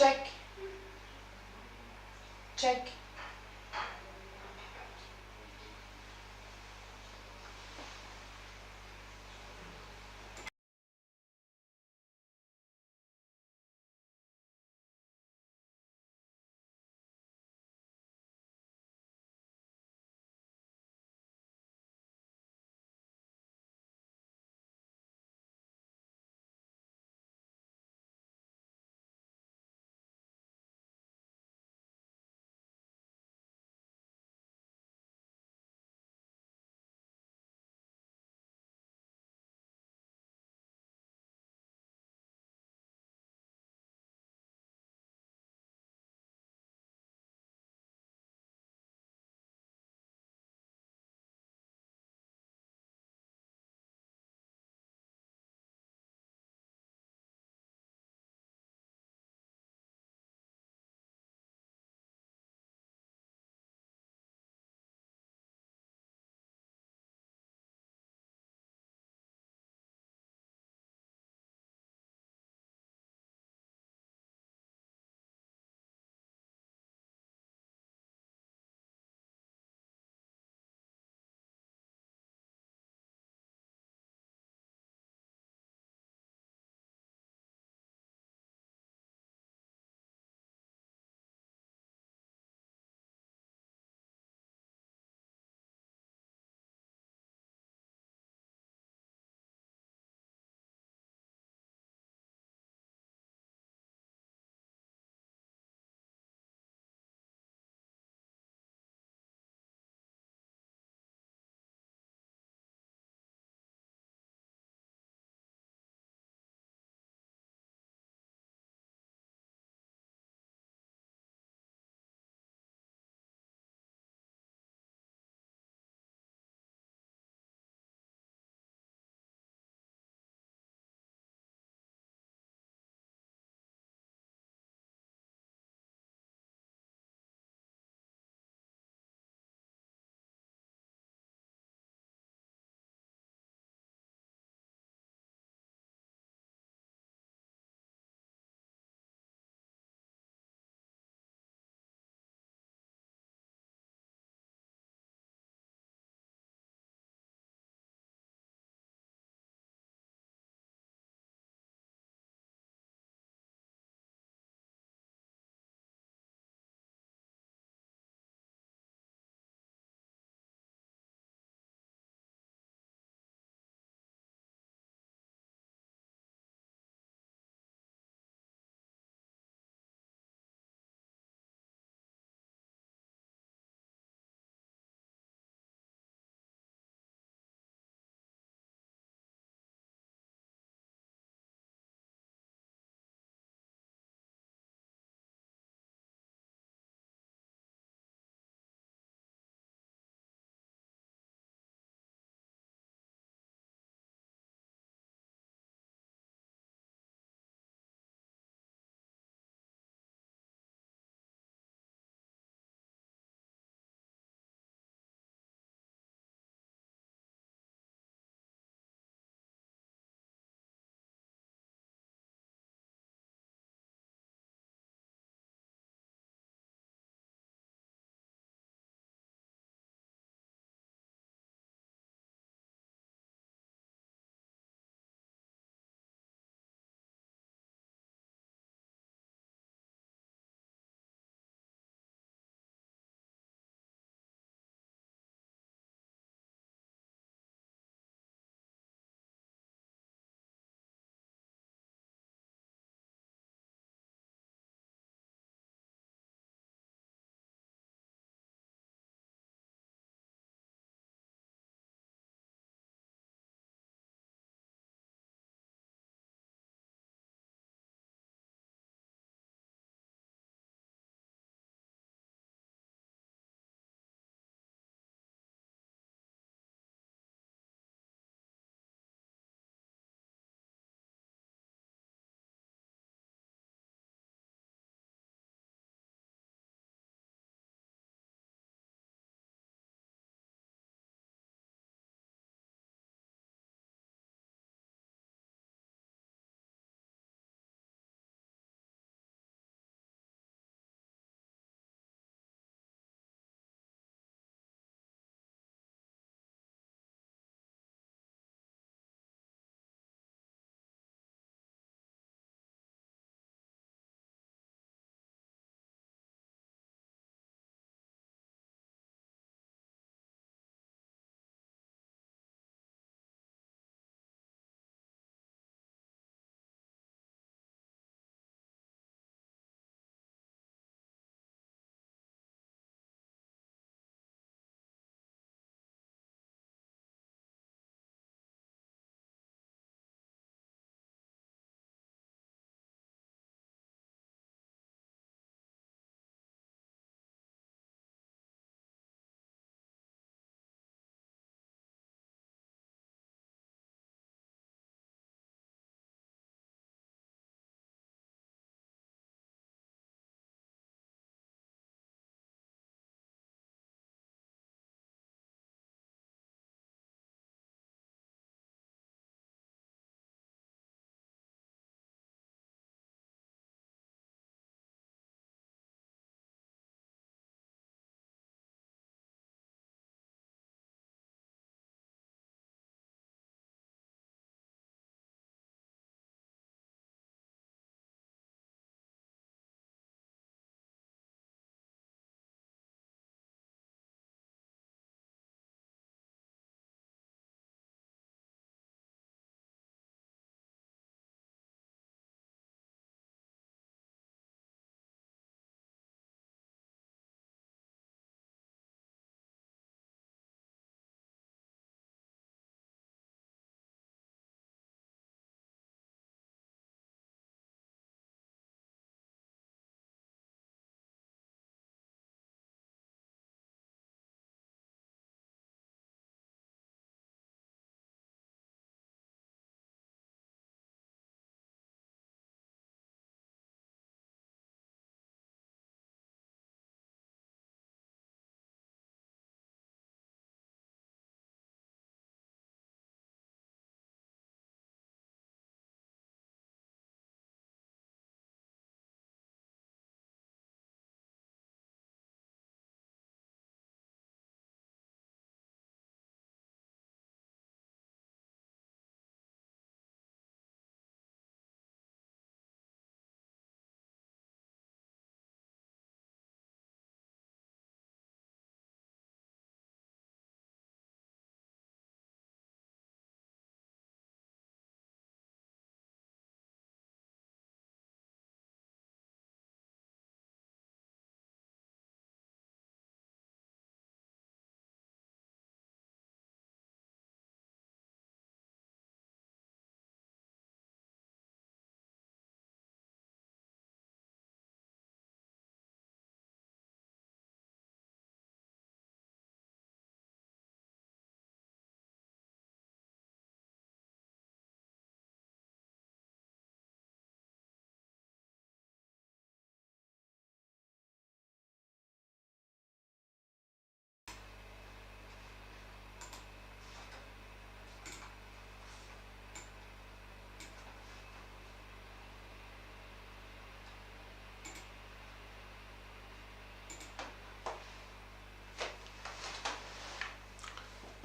check, check.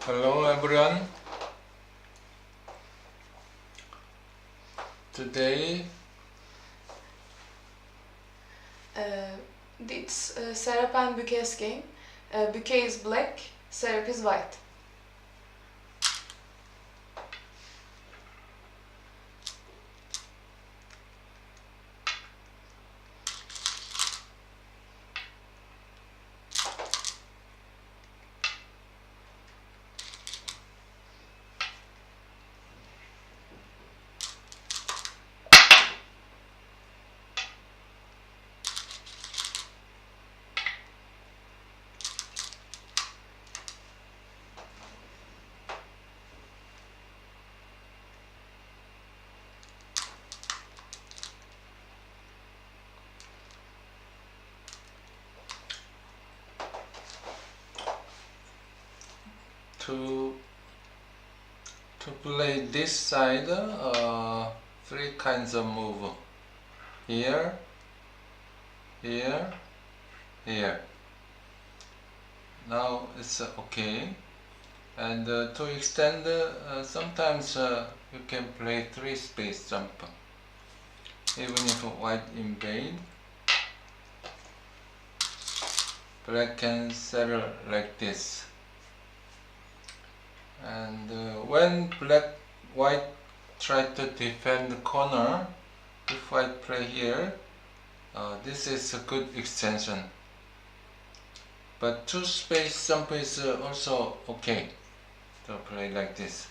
Hello everyone. Today It's Serap and Bouquet's game. Bouquet is black, Serap is white. to play this side, three kinds of move. Here, here, here. Now it's okay. And to extend, sometimes you can play three space jump. Even if white invade, black can settle like this. And when white try to defend the corner, if white play here, this is a good extension. But two space jump is also okay to play like this.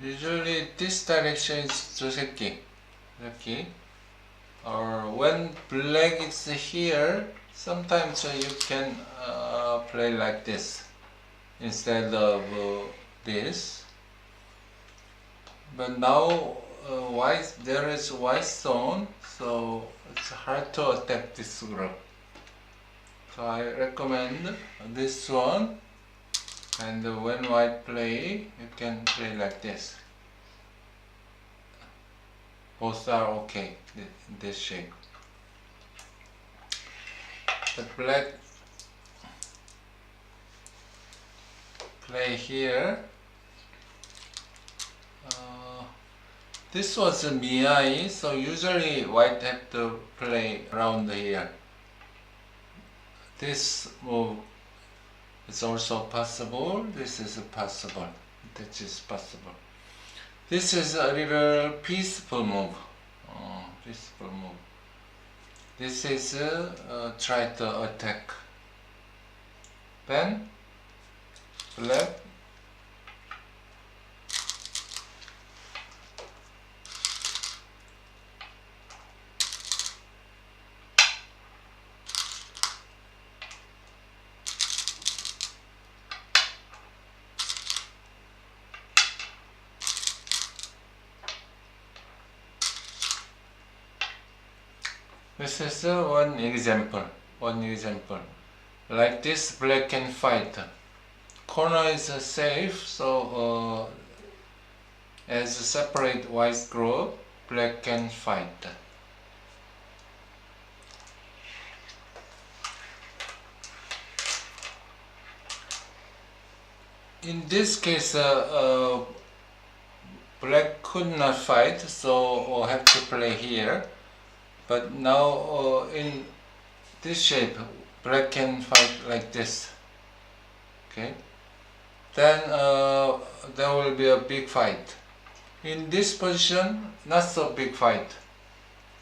Usually this direction is 조새끼, or when black is here, sometimes you can play like this instead of this. But now there is white zone, so it's hard to attack this group. So I recommend this one. And when white play, you can play like this. Both are okay in this shape. But black play here. This was a Miai, so usually white have to play around here. This move is also possible. This is possible. That is possible. This is a little peaceful move. Peaceful move. This is try to attack. Then black. This is one example. Like this, black can fight. Corner is safe, so as a separate white group, black can fight. In this case, black could not fight, so have to play here. But now in this shape, black can fight like this. Okay. Then there will be a big fight. In this position, not so big fight.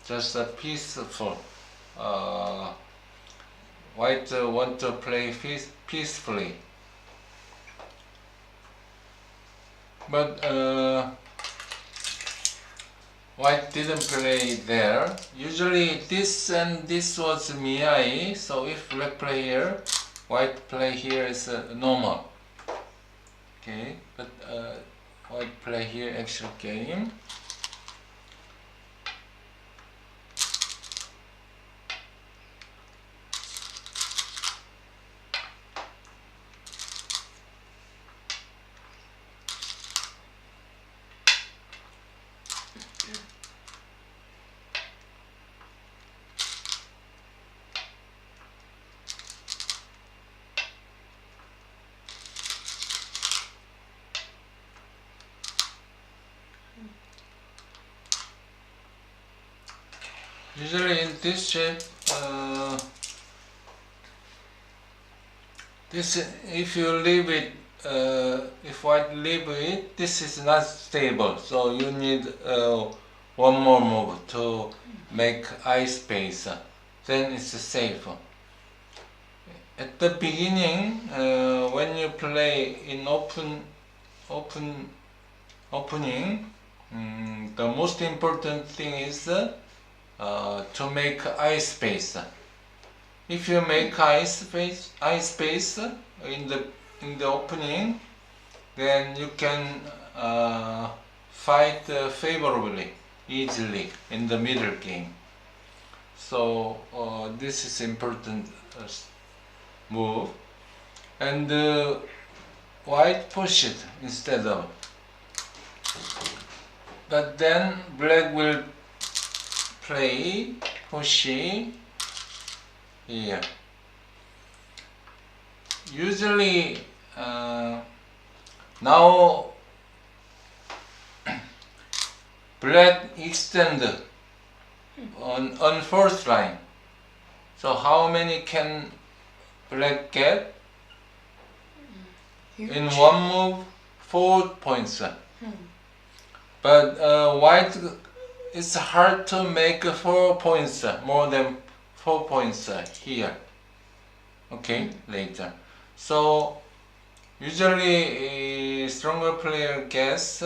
Just a peaceful. White want to play peacefully. But white didn't play there. Usually this and this was Miai, so if black play here, white play here is normal. Okay, but white play here actual game. Usually in this shape, this if you leave it, if white leave it, this is not stable. So you need one more move to make eye space. Then it's safe. At the beginning, when you play in opening, the most important thing is to make eye space. If you make eye space in the opening, then you can fight favorably, easily in the middle game. So this is important move, and white push it instead of. But then black will play pushy here. Usually now black extend on first line. So how many can black get? Huge. In one move, 4 points. But white, it's hard to make 4 points, more than 4 points here. Okay, later. So usually a stronger player gets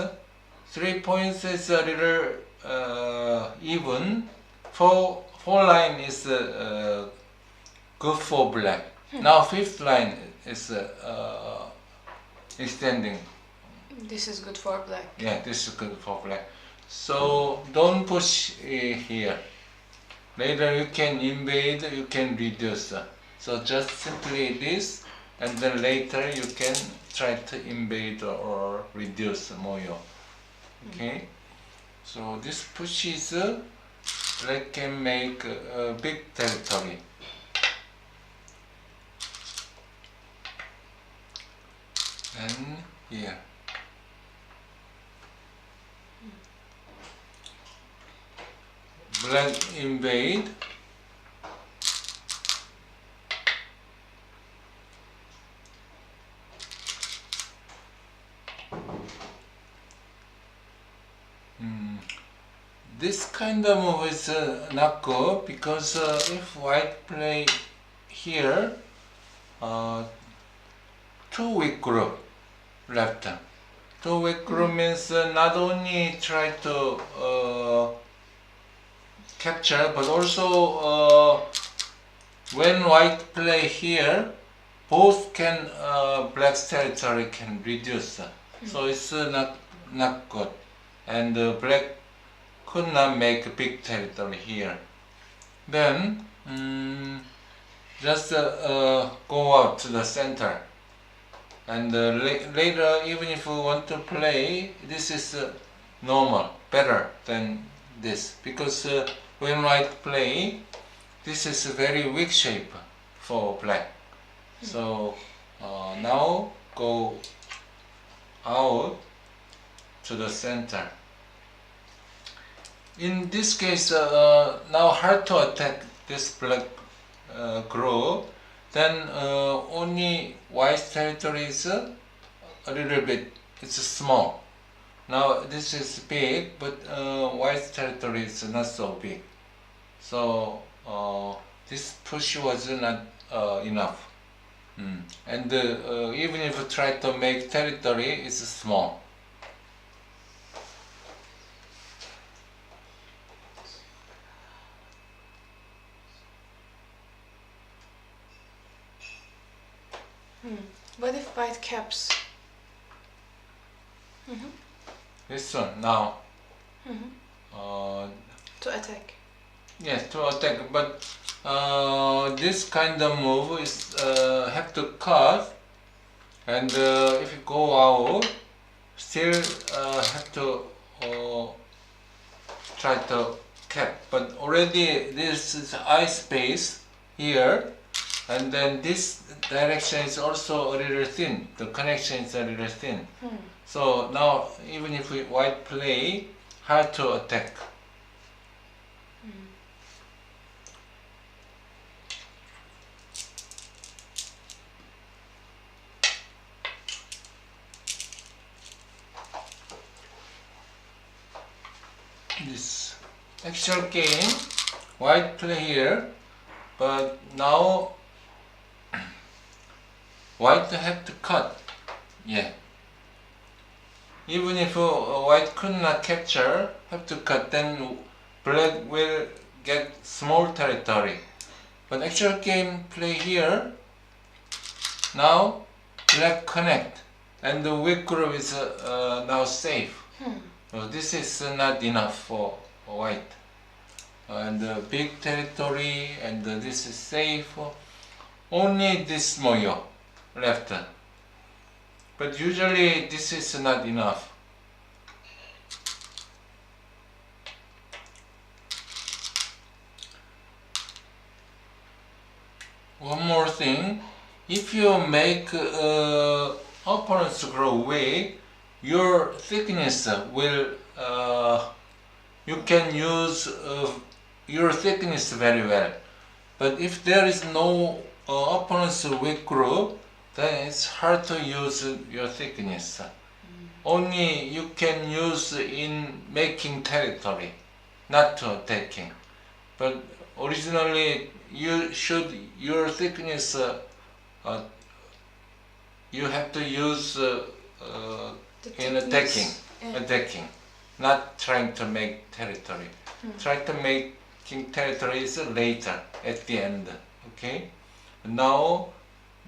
3 points is a little even. 4 line is good for black. Now fifth line is extending. This is good for black. Yeah, this is good for black. So don't push here. Later you can invade, you can reduce. So just simply this, and then later you can try to invade or reduce moyo. Okay? So this pushes, black can make a big territory. And here. Black invade. This kind of move is not good because if white play here, 2 weak group left. 2 weak group means not only try to capture, but also when white play here, both can black's territory can reduce. So it's not good, and black could not make a big territory here. Then just go out to the center, and later, even if we want to play, this is normal, better than this, because when white play, this is a very weak shape for black. So now go out to the center. In this case, now hard to attack this black group. Then only white territory is a little bit, it's small. Now this is big, but white territory is not so big. So this push was not enough. And even if you try to make territory, it's small. What if white caps? This one now. To attack. Yes, to attack, but this kind of move is have to cut, and if you go out, still have to try to cap. But already this is eye space here, and then this direction is also a little thin. The connection is a little thin. So now even if we white play, hard to attack. this actual game, white play here, but now white have to cut. Yeah. Even if white could not capture, have to cut, then black will get small territory. But actual game play here, now black connect, and the weak group is now safe. So this is not enough for white. And big territory, and this is safe. Only this moyo left. But usually this is not enough. One more thing, if you make opponents grow weak, your thickness will, you can use your thickness very well. But if there is no opponent's weak group, then it's hard to use your thickness. Only you can use in making territory, not to attacking. But originally your thickness, you have to use in attacking, not trying to make territory. Try to make territory is later, at the end. Okay? Now,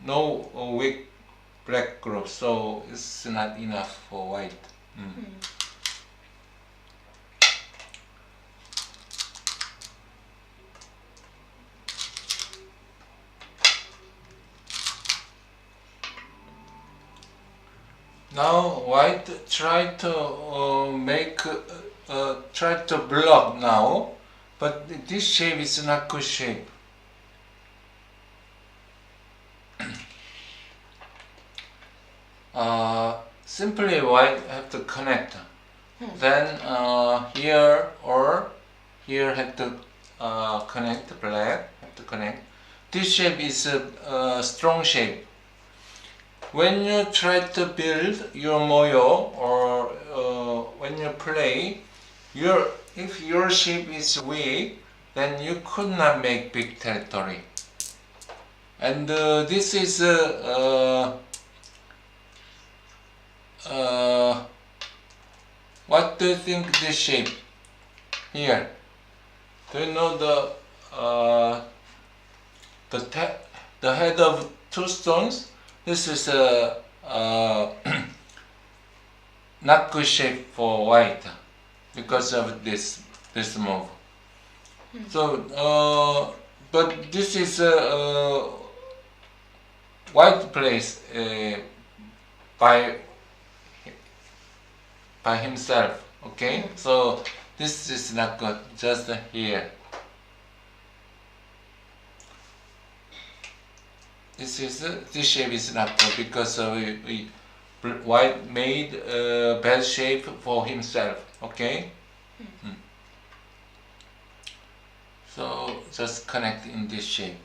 no weak black group, so it's not enough for white. Now white try to block now, but this shape is not good shape. Simply white have to connect. Then here or here have to connect, black have to connect. This shape is a strong shape. When you try to build your moyo or when you play, if your shape is weak, then you could not make big territory. And this is what do you think this shape here? Do you know the head of two stones? This is a not good shape for white because of this move. So, but this is white plays by himself. Okay, so this is not good. Just here. This shape is not good because white made a bad shape for himself. Okay. So just connect in this shape.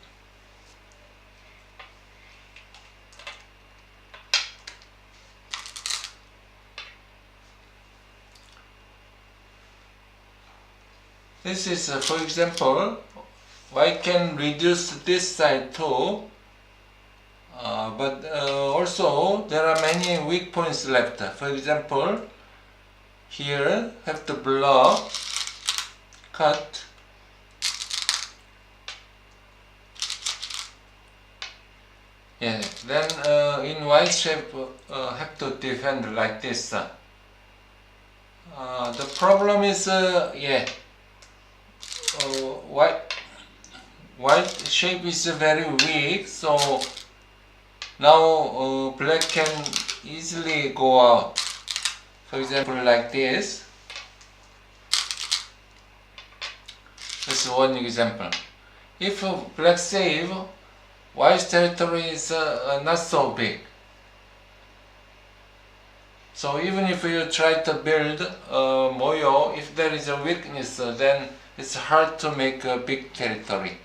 This is, for example, white can reduce this side too. But also there are many weak points left. For example, here have to block, cut. Yeah. Then in white shape have to defend like this. The problem is white shape is very weak, so now black can easily go out. For example, like this. This is one example. If black save, white's territory is not so big. So even if you try to build moyo, if there is a weakness, then it's hard to make a big territory.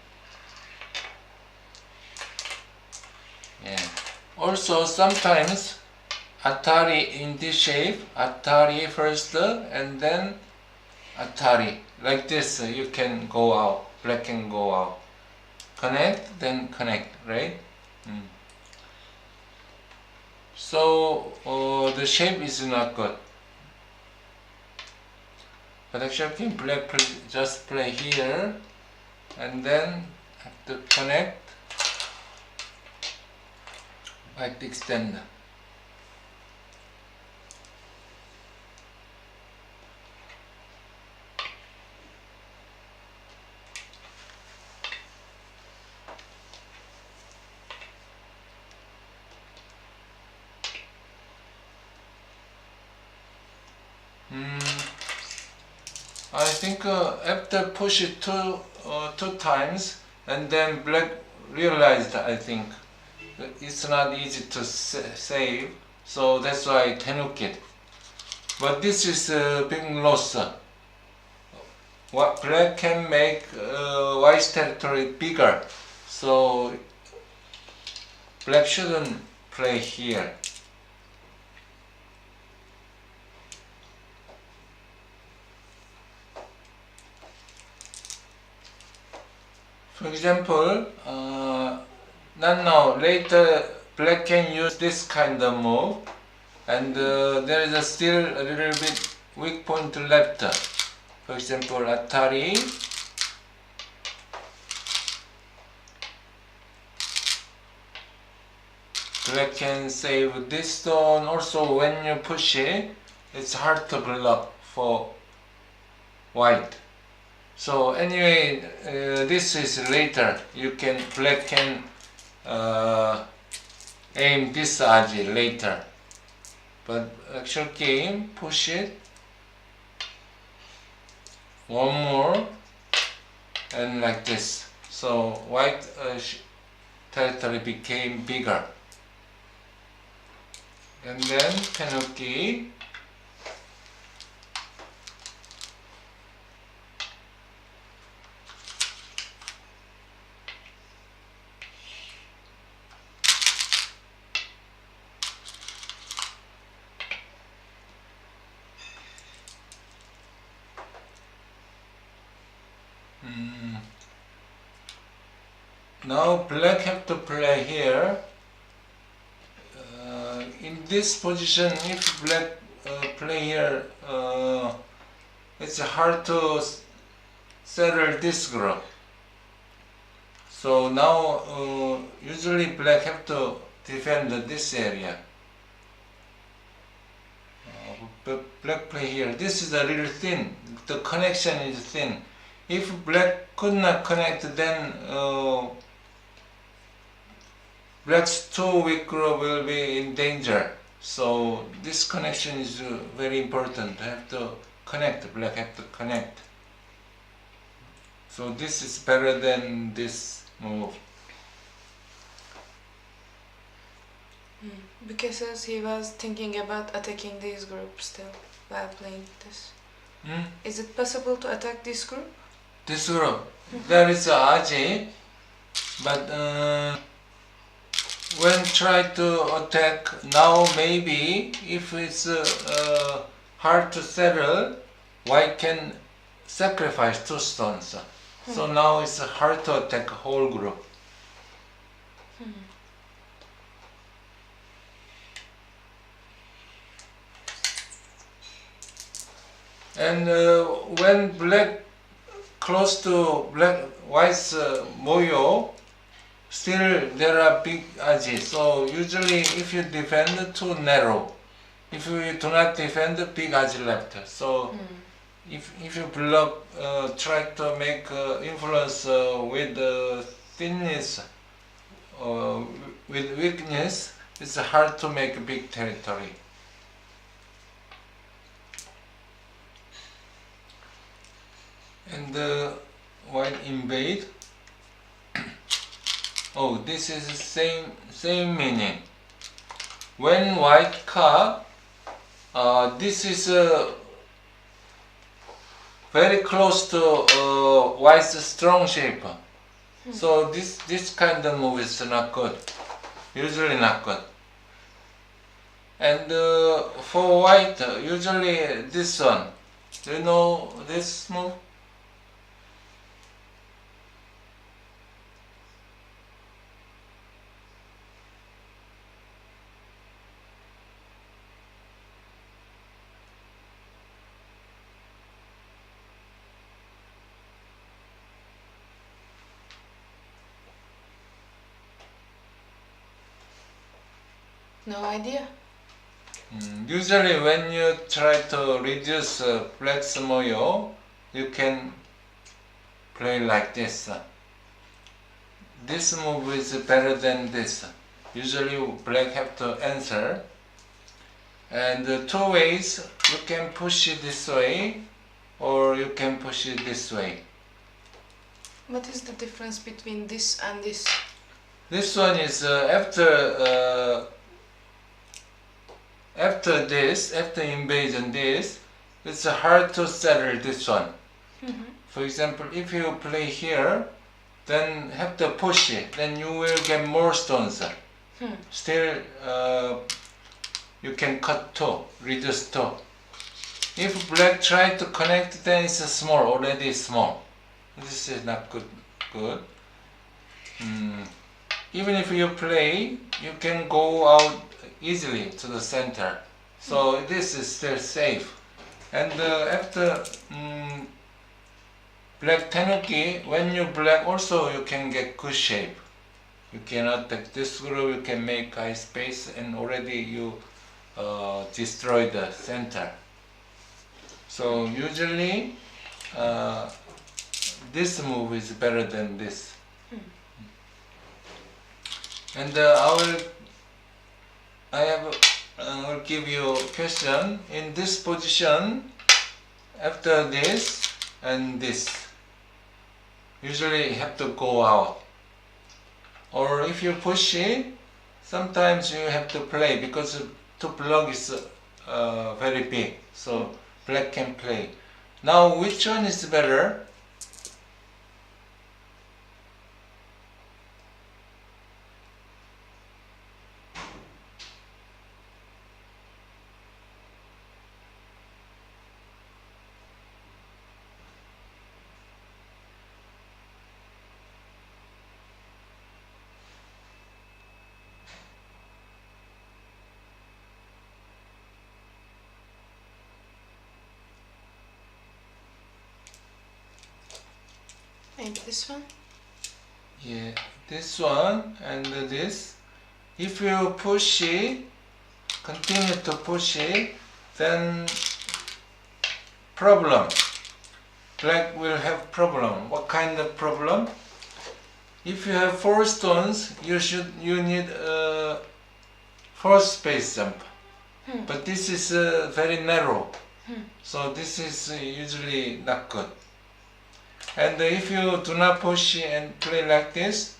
Yeah. Also, sometimes Atari in this shape, Atari first, and then Atari. Like this, you can go out. Black can go out. Connect, then connect, right? So the shape is not good. But actually, black just play here, and then have to connect. White extend. I think after push it two times, and then black realized, I think it's not easy to save, so that's why I tenuk it. But this is a big loss. What black can make white's territory bigger, so black shouldn't play here. For example, not now, later black can use this kind of move, and there is still a little bit weak point left. For example, Atari. Black can save this stone. Also, when you push it, it's hard to block for white. So anyway, this is later. Black can aim this aji later. But actual game, push it. One more, and like this. So white territory became bigger. And then Tenuki. Now black have to play here. In this position, if black play here, it's hard to settle this group. So now usually black have to defend this area. But black play here. This is a little thin. The connection is thin. If black could not connect, then black's two weak group will be in danger. So this connection is very important. Have to connect. Black have to connect. So this is better than this move. Because he was thinking about attacking these groups still while playing this. Is it possible to attack this group? This group? There is a Aji, but when try to attack now, maybe if it's hard to settle, white can sacrifice two stones. So now it's hard to attack whole group. And when black close to white's moyo, still there are big aji. So usually if you defend, too narrow. If you do not defend, big aji left. So if you block, try to make influence with thinness, with weakness, it's hard to make a big territory. And white invade. Oh, this is the same meaning. When white car, this is very close to white's strong shape. So this kind of move is not good. Usually not good. And for white, usually this one. Do you know this move? No idea. Usually when you try to reduce black's moyo, you can play like this. This move is better than this. Usually black have to answer. And two ways, you can push it this way or you can push it this way. What is the difference between this and this? This one is after invasion this, it's hard to settle this one. For example, if you play here, then have to push it, then you will get more stones. Still, you can cut two, reduce two. If black try to connect, then it's small, already small. This is not good. Even if you play, you can go out easily to the center. So this is still safe. And after black tenuki, when you black also you can get good shape. You can attack this group, you can make high space, and already you destroy the center. So usually this move is better than this. And I will give you a question. In this position, after this and this, usually you have to go out. Or if you push it, sometimes you have to play because to block is very big. So black can play. Now which one is better? Maybe this one? Yeah, this one and this. If you push it, continue to push it, then problem. Black will have problem. What kind of problem? If you have 4 stones, you need a 4 space jump. But this is very narrow. So this is usually not good. And if you do not push and play like this,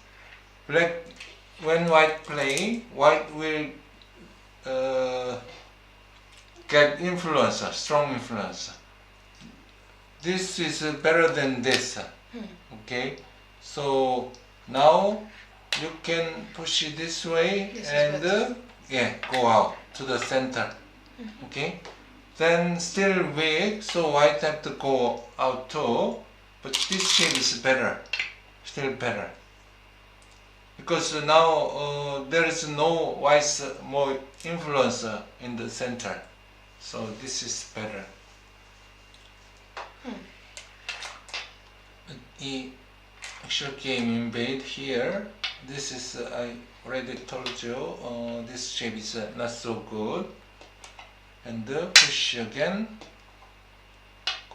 black, when white play, white will get influencer, strong influence. This is better than this. Okay, so now you can push it this way and go out to the center. Okay, then still weak, so white have to go out too. But this shape is better, still better. Because now there is no white more influence in the center. So this is better. The actual game invade here. This is, I already told you, this shape is not so good. And push again,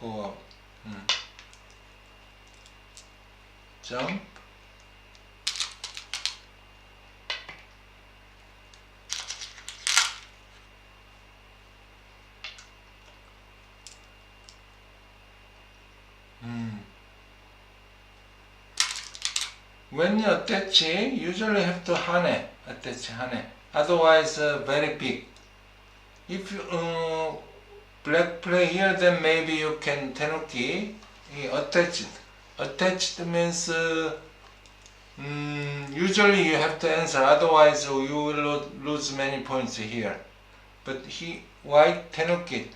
go up. Jump. When you attach it, usually have to attach hane. Otherwise, very big. If you black play here, then maybe you can tenuki attach it. Attached means usually you have to answer, otherwise you will lose many points here. But white tenuki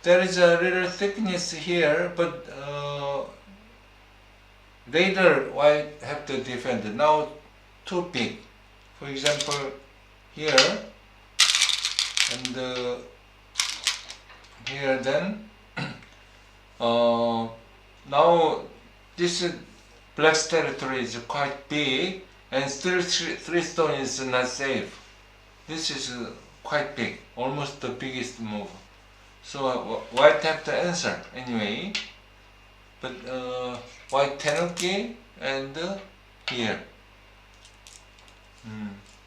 there is a little thickness here, but later white have to defend. Now too big. For example, here and here then. Now this black's territory is quite big, and still three stone is not safe. This is quite big, almost the biggest move. So white have to answer anyway. But white tenuki and here.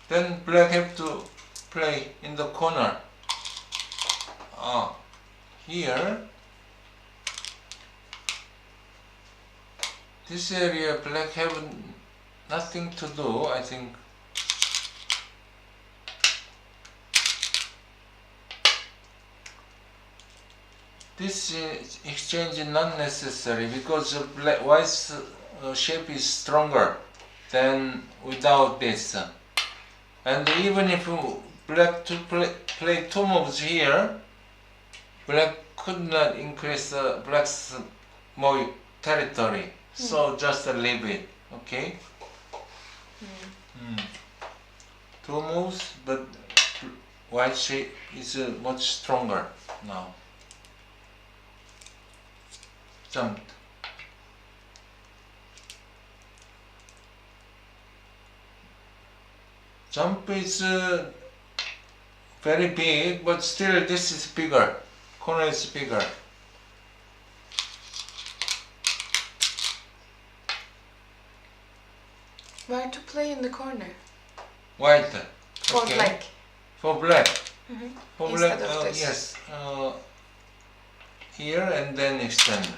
Then black have to play in the corner. Here. This area black have nothing to do, I think. This exchange is not necessary because white's shape is stronger than without this. And even if black to play two moves here, black could not increase black's more territory. So just leave it, okay? Two moves, but white shape is much stronger now. Jumped. Jump is very big, but still this is bigger. Corner is bigger. Where to play in the corner? White. For black. For black. For Instead black, of this. yes. Here and then extend.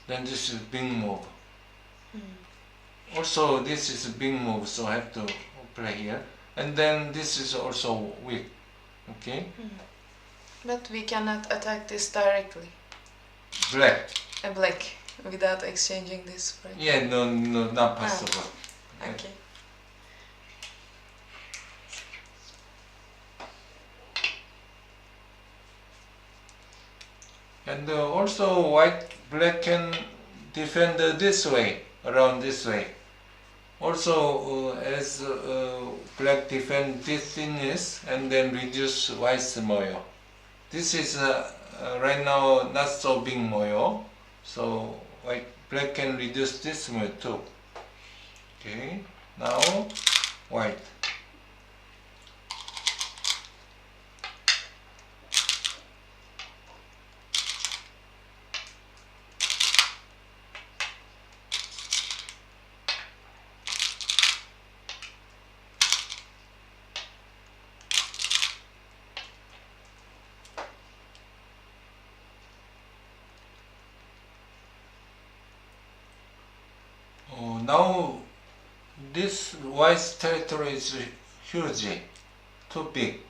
Then this is big move. Also this is a big move, so I have to play here. And then this is also weak. Okay? But we cannot attack this directly. Black. Black, without exchanging this, right? Yeah, no, not possible. Okay. And also black can defend this way, around this way. Also as black defend this thickness and then reduce white's moyo. This is right now not so big moyo, so black can reduce this moyo too. Okay, now white. Now this white territory is huge, too big.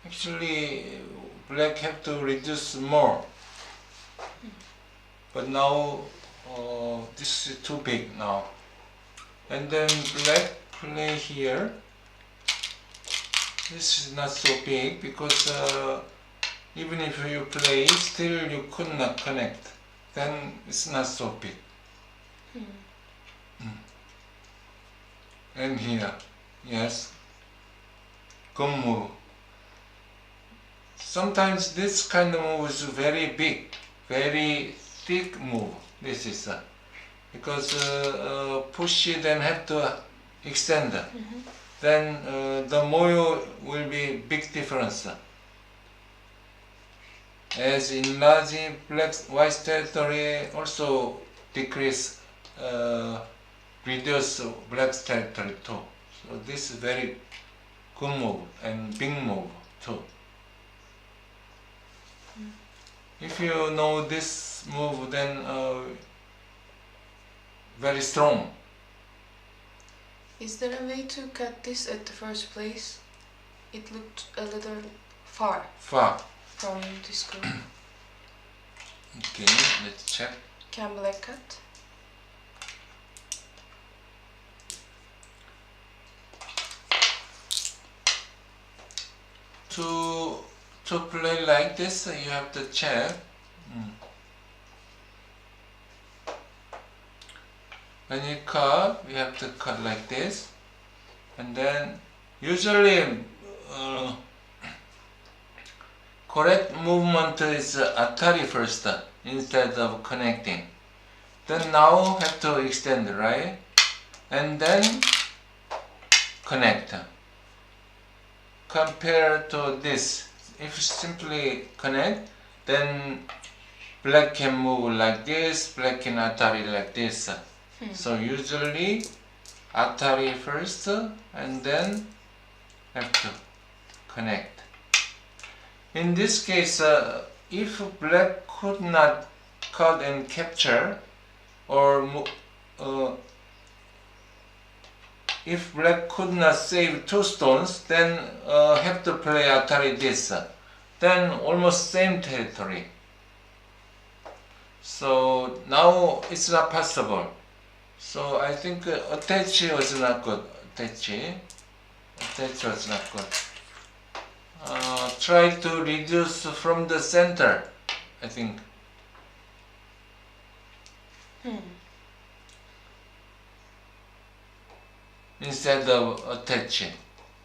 Actually, black have to reduce more. But now this is too big now. And then black play here. This is not so big because even if you play, still you could not connect. Then it's not so big. And here, yes, good move. Sometimes this kind of move is very big, very thick move. This is because push it and have to extend. Then the moyo will be big difference. As enlarging white territory also decrease. Reduce black's territory too. So this is very good move and big move too. If you know this move, then very strong. Is there a way to cut this at the first place? It looked a little far. Far. From this group. Okay, let's check. Can black cut? to play like this, you have to check. When you cut, you have to cut like this, and then usually correct movement is atari first instead of connecting. Then now have to extend, right? And then connect. Compared to this, if you simply connect, then black can move like this, black can atari like this. So usually atari first and then have to connect. In this case, if black could not cut and capture, or if black could not save two stones, then have to play atari this. Then almost same territory. So now it's not possible. So I think attach was not good. Attach was not good. Try to reduce from the center, I think. Instead of attach.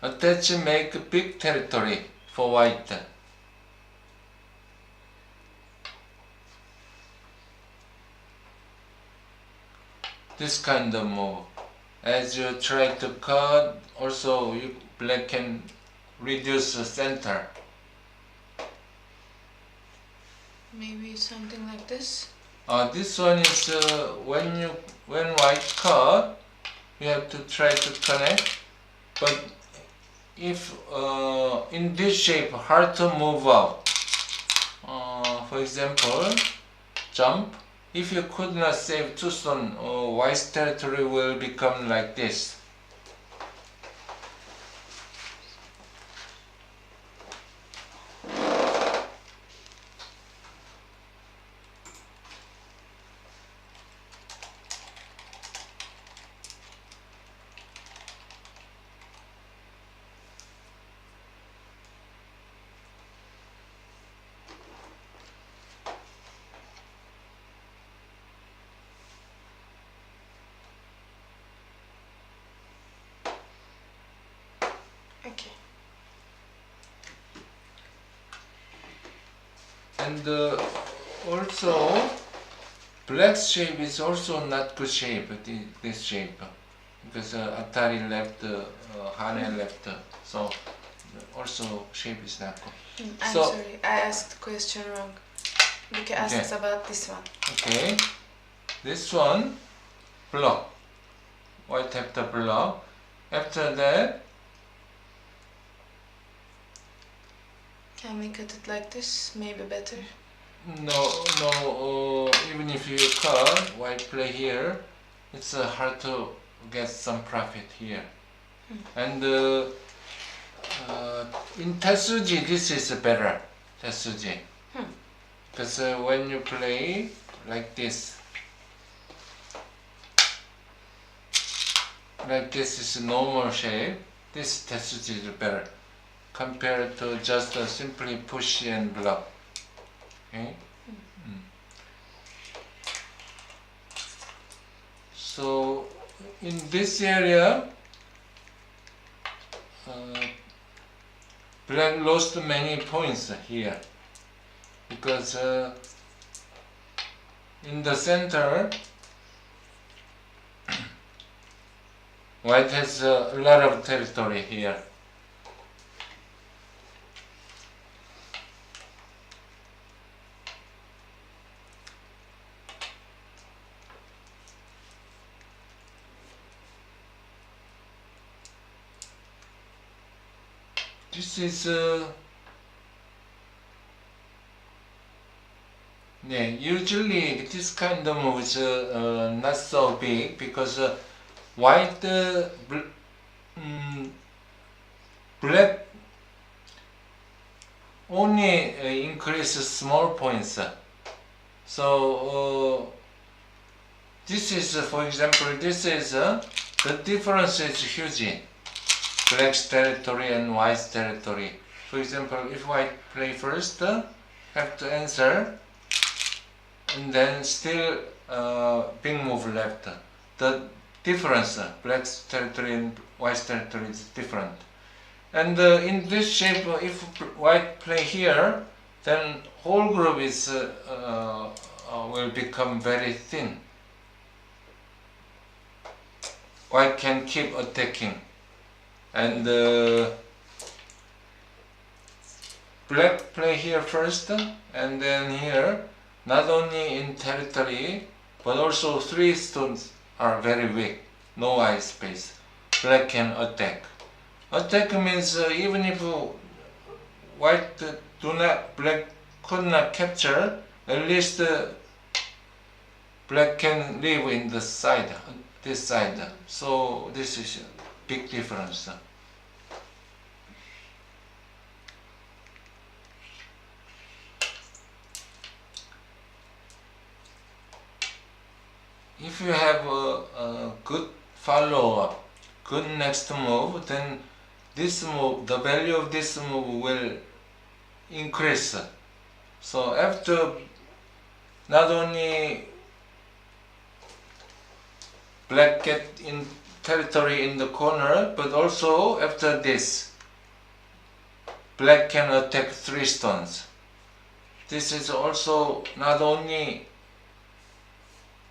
Attach make big territory for white. This kind of move. As you try to cut, also black can reduce the center. Maybe something like this. This one is when white cut, you have to try to connect. But if in this shape, hard to move out. For example, jump. If you could not save two stones, white territory will become like this. Okay. And also, black shape is also not good shape, this shape. Because Atari left, Hane left, so also shape is not good. I'm sorry, I asked the question wrong. You can ask us about this one. Okay, this one, block. White have to block. After that, can we cut it like this? Maybe better. No, even if you cut, white play here, it's hard to get some profit here. And in Tetsuji, this is better, Tetsuji. Because when you play like this is normal shape, this Tetsuji is better compared to just simply push and block. Okay? So in this area, black lost many points here because in the center, white has a lot of territory here. This is usually this kind of move is not so big because white black only increases small points. So this is, for example, this is the difference is huge. Black's territory and white's territory. For example, if white play first, have to answer, and then still big move left. The difference, black's territory and white's territory is different. And in this shape, if white play here, then whole group is will become very thin. White can keep attacking, and black play here first, and then here, not only in territory, but also 3 stones are very weak, no eye space. Black can attack. Attack means even if white black could not capture, at least black can live in the side, this side. So this is a big difference. If you have a good follow-up, good next move, then this move, the value of this move will increase. So after not only black get in territory in the corner, but also after this, black can attack 3 stones. This is also not only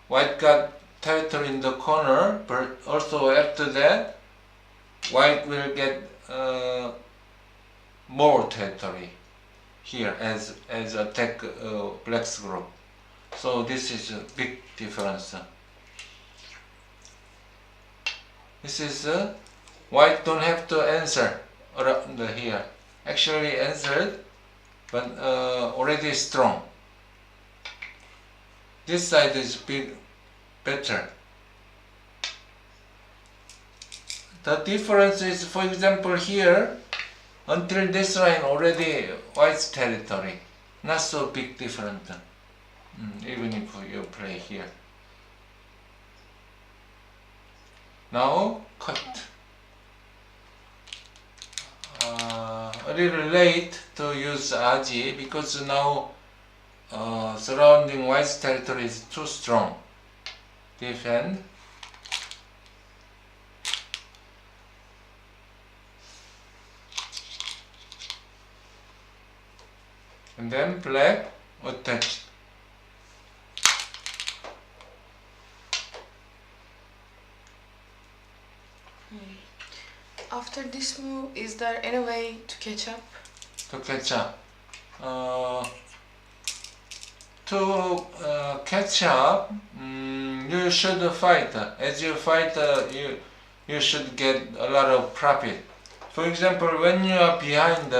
white got territory in the corner, but also after that, white will get more territory here as attack black's group. So this is a big difference. This is white don't have to answer around here. Actually answered, but already strong. This side is better. The difference is, for example, here, until this line already white's territory. Not so big difference, even if you play here. Now, cut. A little late to use Aji because now surrounding white's territory is too strong. Defend. And then black attached. After this move, is there any way to catch up? To catch up. Catch up, you should fight. As you fight, you should get a lot of profit. For example, when you are behind,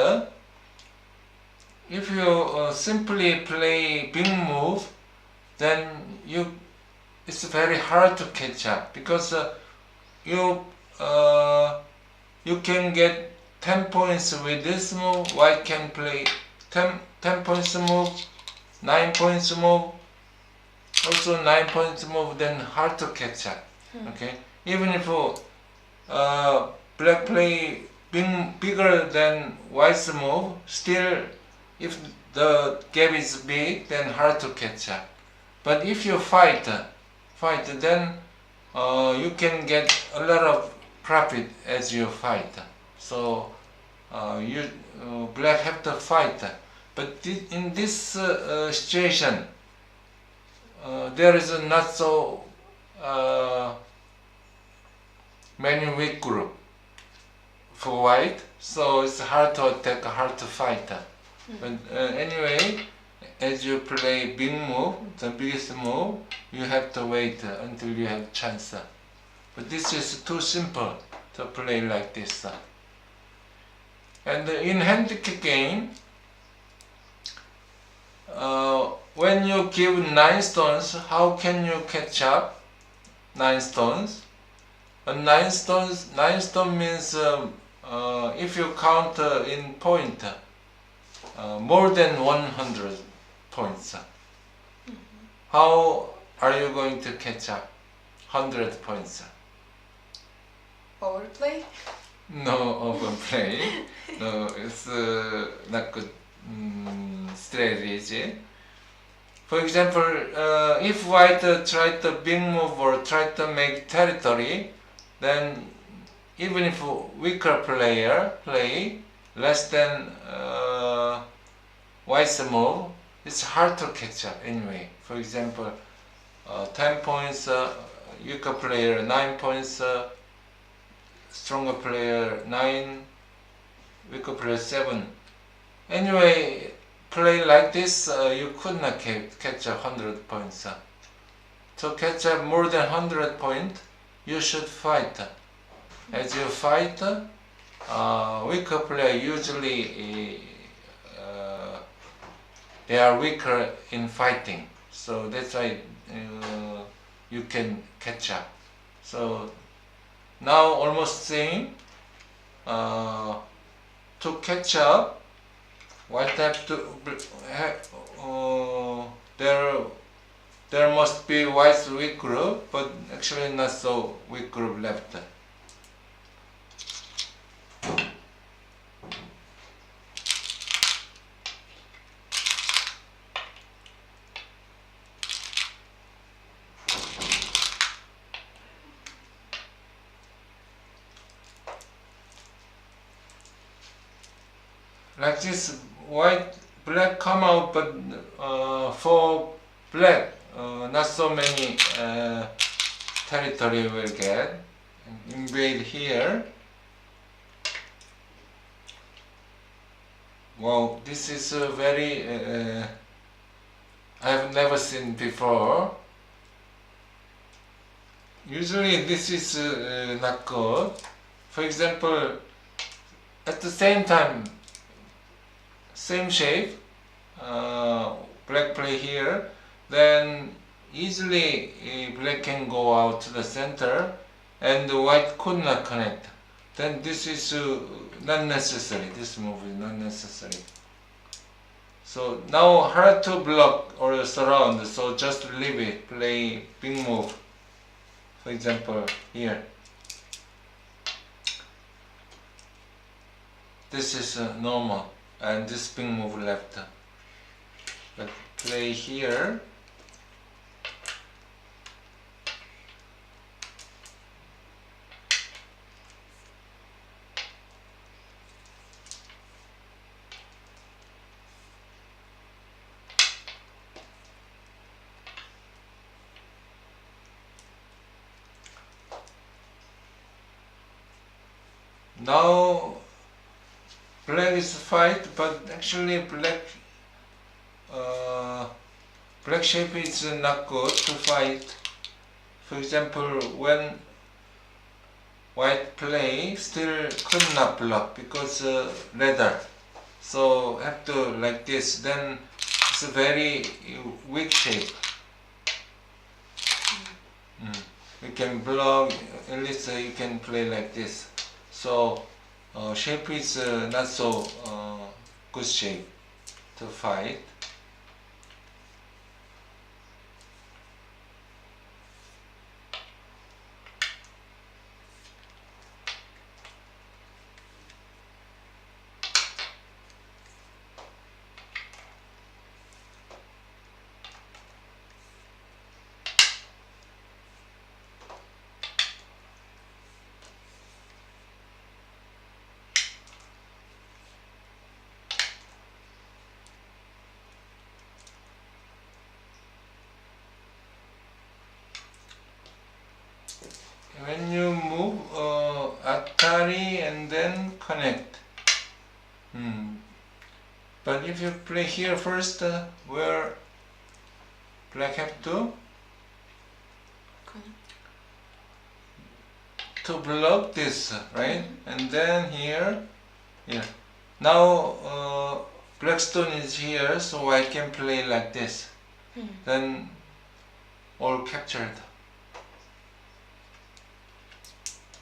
if you simply play big move, then it's very hard to catch up because you can get 10 points with this move. White can play 10 points move, 9 points move, also 9 points move, then hard to catch up. Okay, even if black play bigger than white's move, still if the gap is big, then hard to catch up. But if you fight, then you can get a lot of profit as you fight. So black have to fight. But in this situation, there is not so many weak group for white, so it's hard to attack, hard to fight. But anyway, as you play big move, the biggest move, you have to wait until you have chance. But this is too simple to play like this. And in handicap game, when you give 9 stones, how can you catch up 9 stones? 9 stone means if you count in point, more than 100 points. How are you going to catch up 100 points? Overplay? no open play. No, it's not good strategy. For example, if white try to big move or try to make territory, then even if weaker player play less than white's move, it's hard to catch up anyway. For example, 10 points, weaker player 9 points, stronger player 9, weaker player 7. Anyway, play like this, you could not catch up 100 points. To catch up more than 100 points, you should fight. As you fight, weaker player usually they are weaker in fighting, so that's why you can catch up. So now almost same. To catch up, white have to there must be white's weak group, but actually not so weak group left. Like this, black come out, but for black, not so many territory will get invade here. Wow, this is very I have never seen before. Usually this is not good. For example, at the same time, same shape, black play here, then easily black can go out to the center and the white could not connect. Then this is not necessary, this move is not necessary. So now hard to block or surround, so just leave it, play big move. For example, here. This is normal. And this big move left. But play here. Now black is fight, but actually black shape is not good to fight. For example, when white play, still could not block because leather. So have to like this. Then it's a very weak shape. You can block. At least you can play like this. So shape is not so good shape to fight. When you move Atari and then connect. But if you play here first, where black have to block this, right? And then here. Now black stone is here, so I can play like this. Then all captured.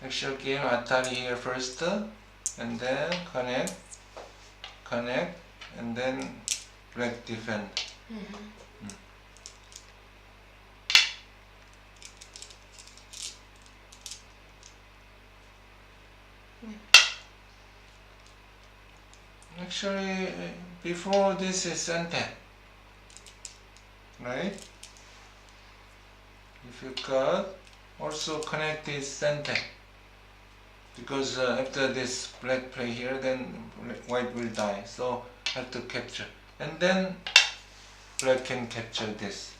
Actual game Atari here first, and then connect, and then black defend. Actually, before this is center, right? If you cut, also connect this center, because after this black play here, then white will die. So have to capture, and then black can capture this.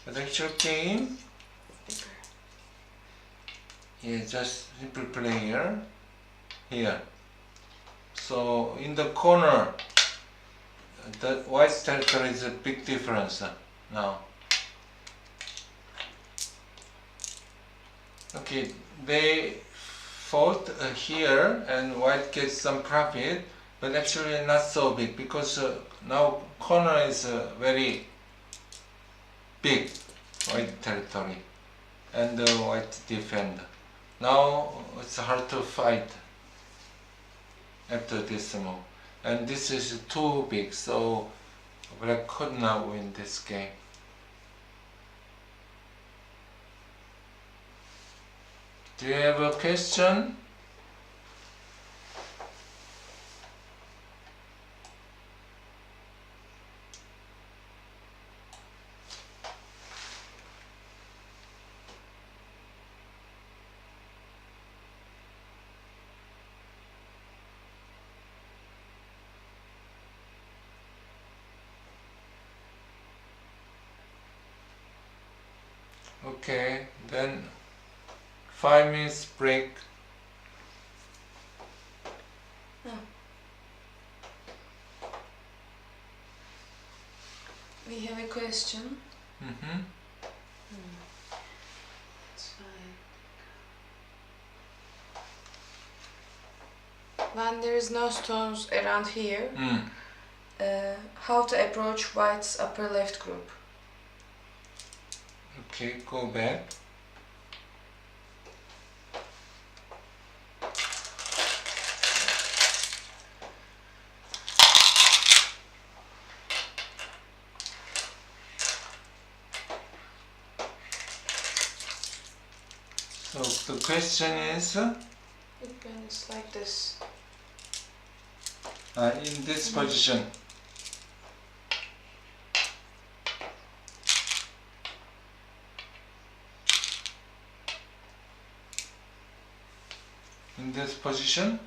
But actual game, yeah, just simple play here. So in the corner, the white territory is a big difference now. Okay, they fought here and white gets some profit, but actually not so big, because now corner is very big white territory and white defend. Now it's hard to fight after this move, and this is too big, so black could not win this game. Do you have a question? Okay, then 5 minutes break. We have a question. Mm-hmm. That's fine. When there is no stones around here, how to approach white's upper left group? Okay, go back. So the question is, It bends like this. in this position. In this position.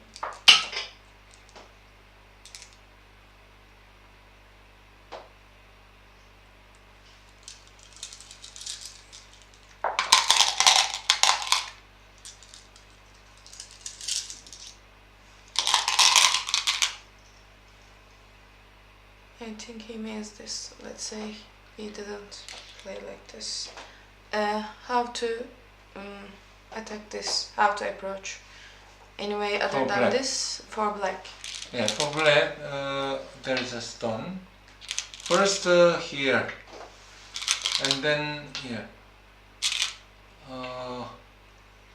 I think he means this. Let's say he didn't play like this. How to attack this? How to approach? Any way other For than black. this for black? Yeah, for black, there is a stone. First here, and then here.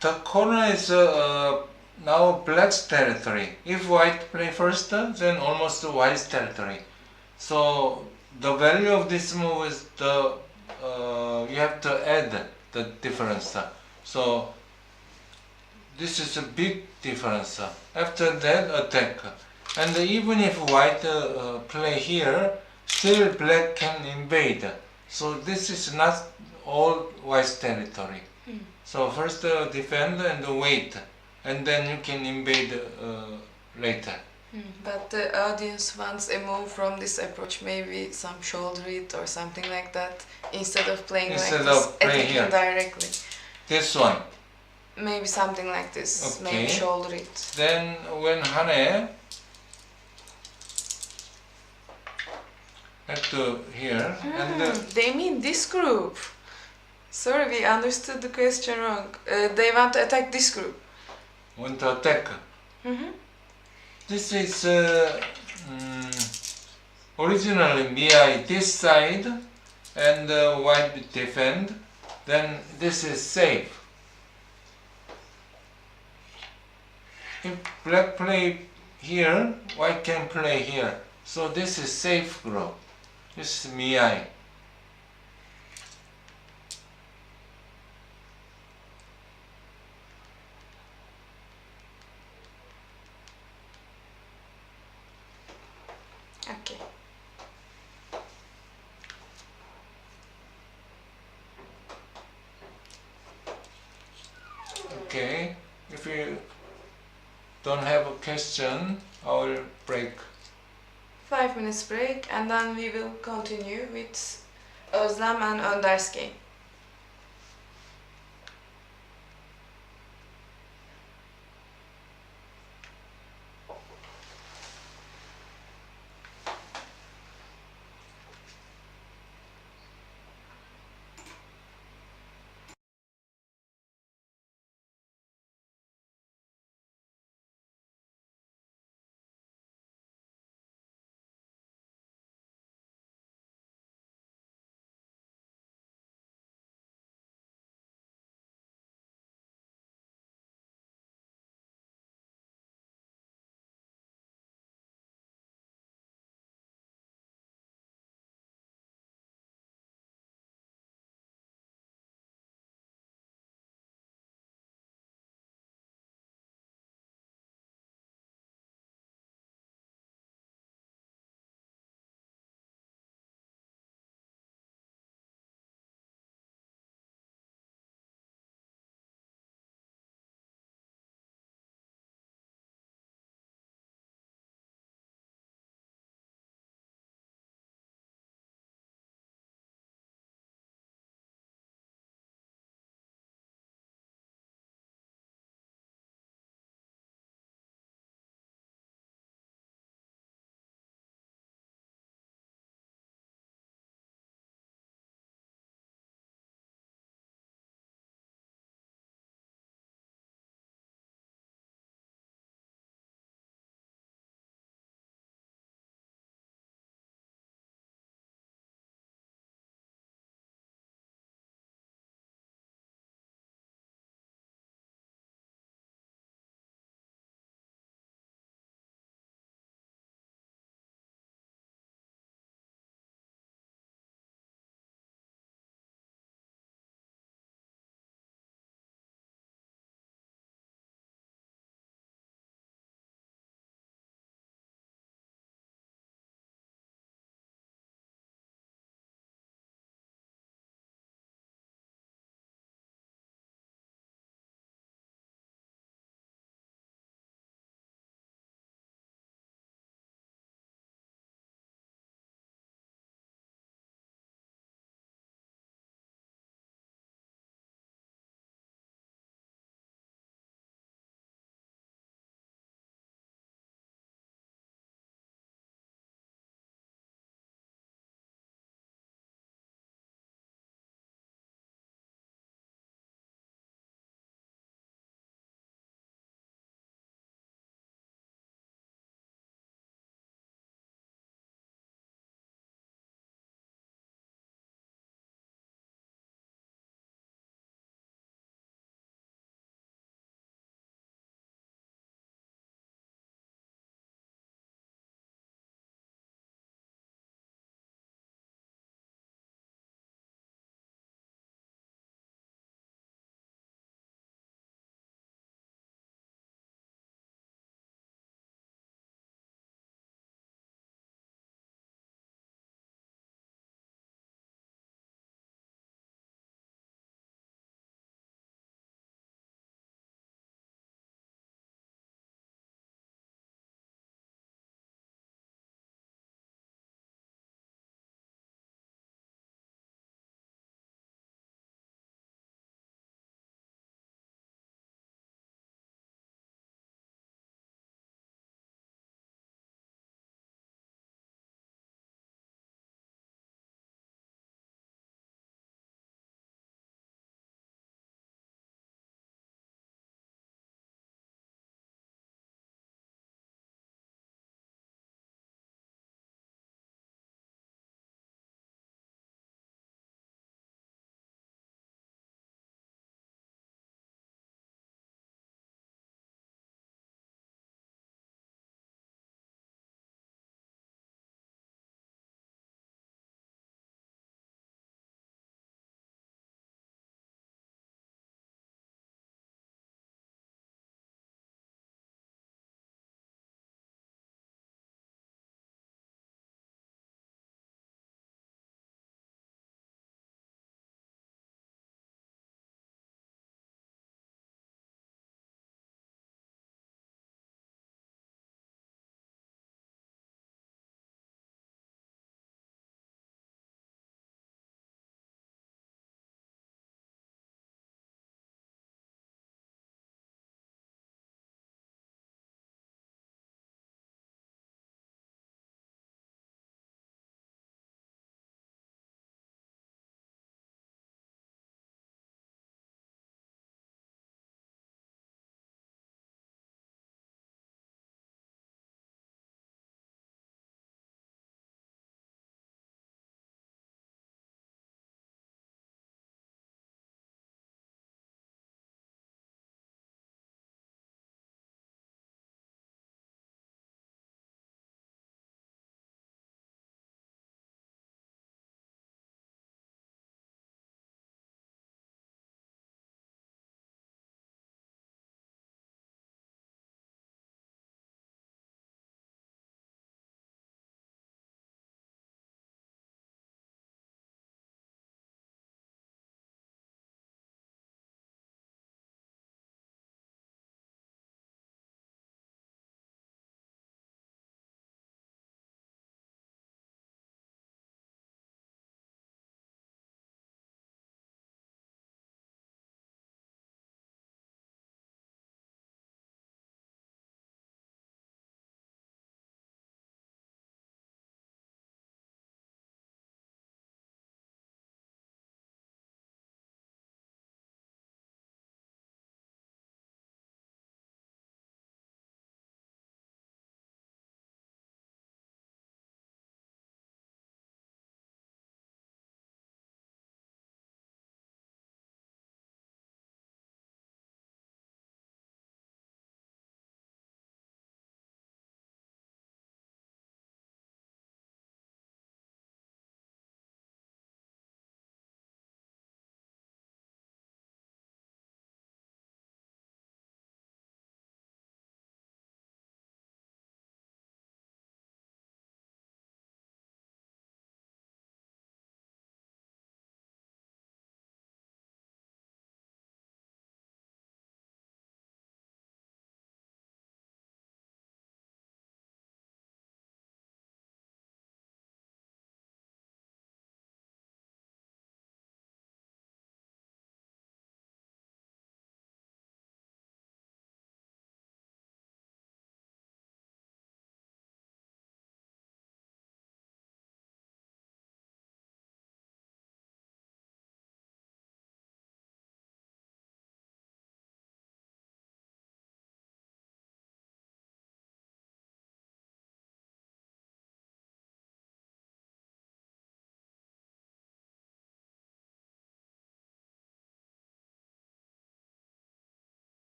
The corner is now black's territory. If white play first, then almost white's territory. So the value of this move is the you have to add the difference. So this is a big difference. After that, attack. And even if white play here, still black can invade. So this is not all white's territory. So first defend and wait, and then you can invade later. But the audience wants a move from this approach, maybe some shoulder it or something like that, instead of playing Instead like this, of playing attacking here. directly. This one. Maybe something like this, Okay. maybe shoulder it. Then when Hane have to here, and They mean this group. Sorry, we understood the question wrong. They want to attack this group. want to attack. This is originally Miyai this side, and white defend. Then this is safe. If black play here, white can play here. So this is safe group. This is Miyai. Okay. Okay, if you don't have a question, I will break. 5 minutes break and then we will continue with Özlem and Önder's game.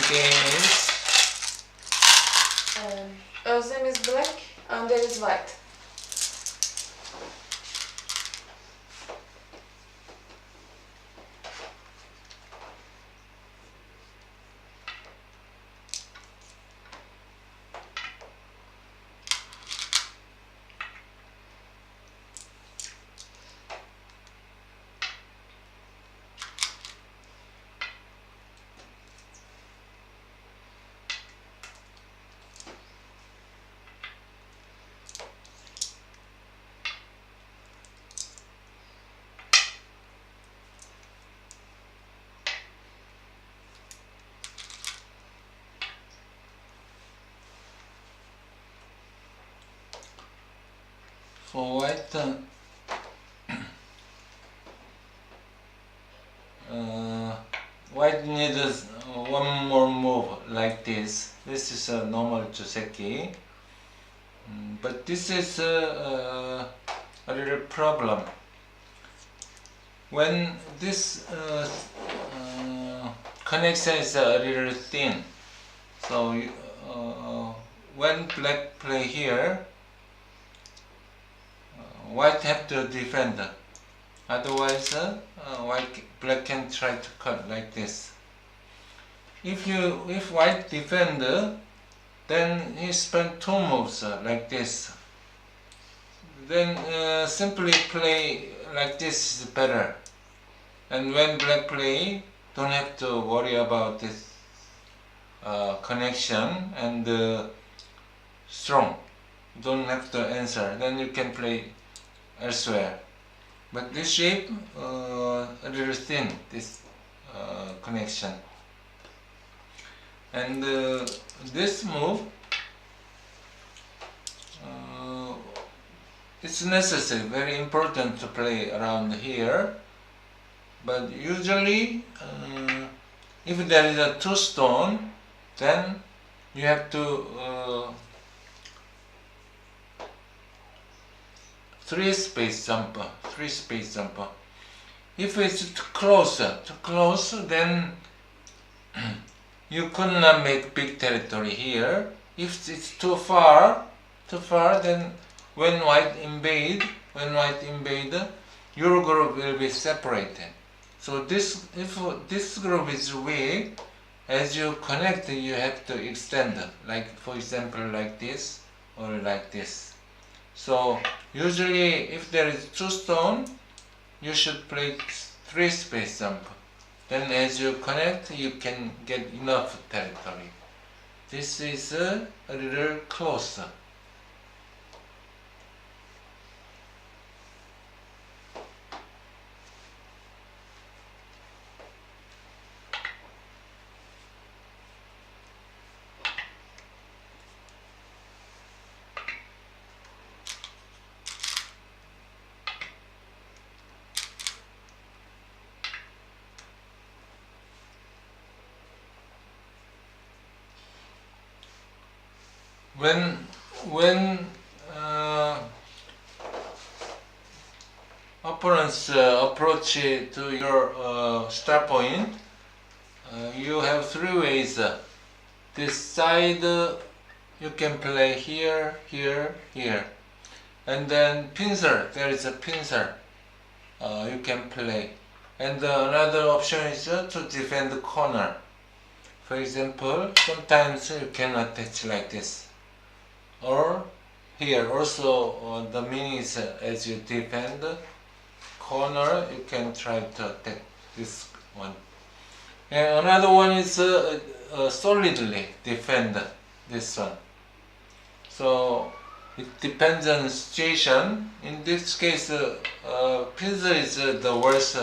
game is Özlem is black and there is white. for white. White needs one more move like this. This is a normal Joseki, but this is a little problem. When this connection is a little thin, so when black play here, white have to defend. Otherwise, black can try to cut like this. If white defend, then he spend two moves like this. Then simply play like this is better. And when black play, don't have to worry about this connection and strong. Don't have to answer. Then you can play elsewhere. But this shape a little thin, this connection. And this move, it's necessary, very important to play around here. But usually, if there is a two stone, then you have to three space jumper. If it's too close, then you could not make big territory here. If it's too far, then when white invade, your group will be separated. So if this group is weak, as you connect, you have to extend, like for example like this or like this. So usually if there is two stone, you should play three space jump. Then as you connect, you can get enough territory. This is a little closer. When opponents approach to your start point, you have three ways. This side you can play here, and then pincer. There is a pincer you can play, and another option is to defend the corner. For example, sometimes you can attach like this. Or here also the meaning is as you defend corner, you can try to attack this one. And another one is solidly defend this one. So it depends on the situation. In this case, pincer is the worst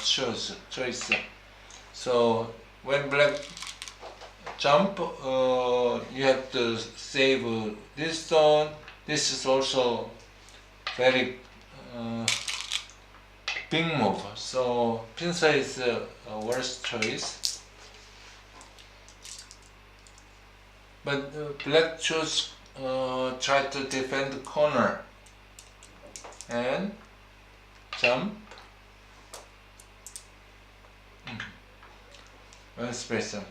choice. So when black jump, you have to save this stone. This is also very big move. So pincer is a worst choice. But black choose try to defend the corner and jump. One space jump.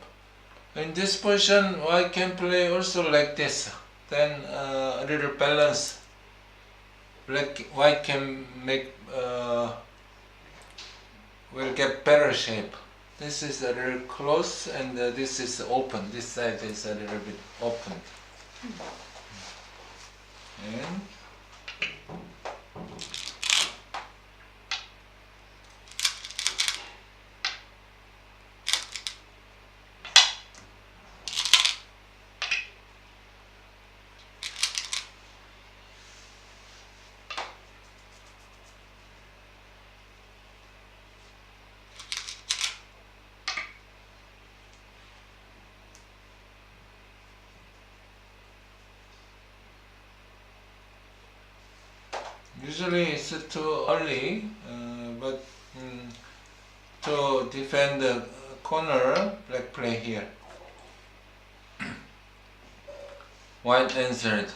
In this position, white can play also like this. Then a little balance. White can make will get better shape. This is a little close and this is open. This side is a little bit open. And usually it's too early, but to defend the corner, black play here. White answered,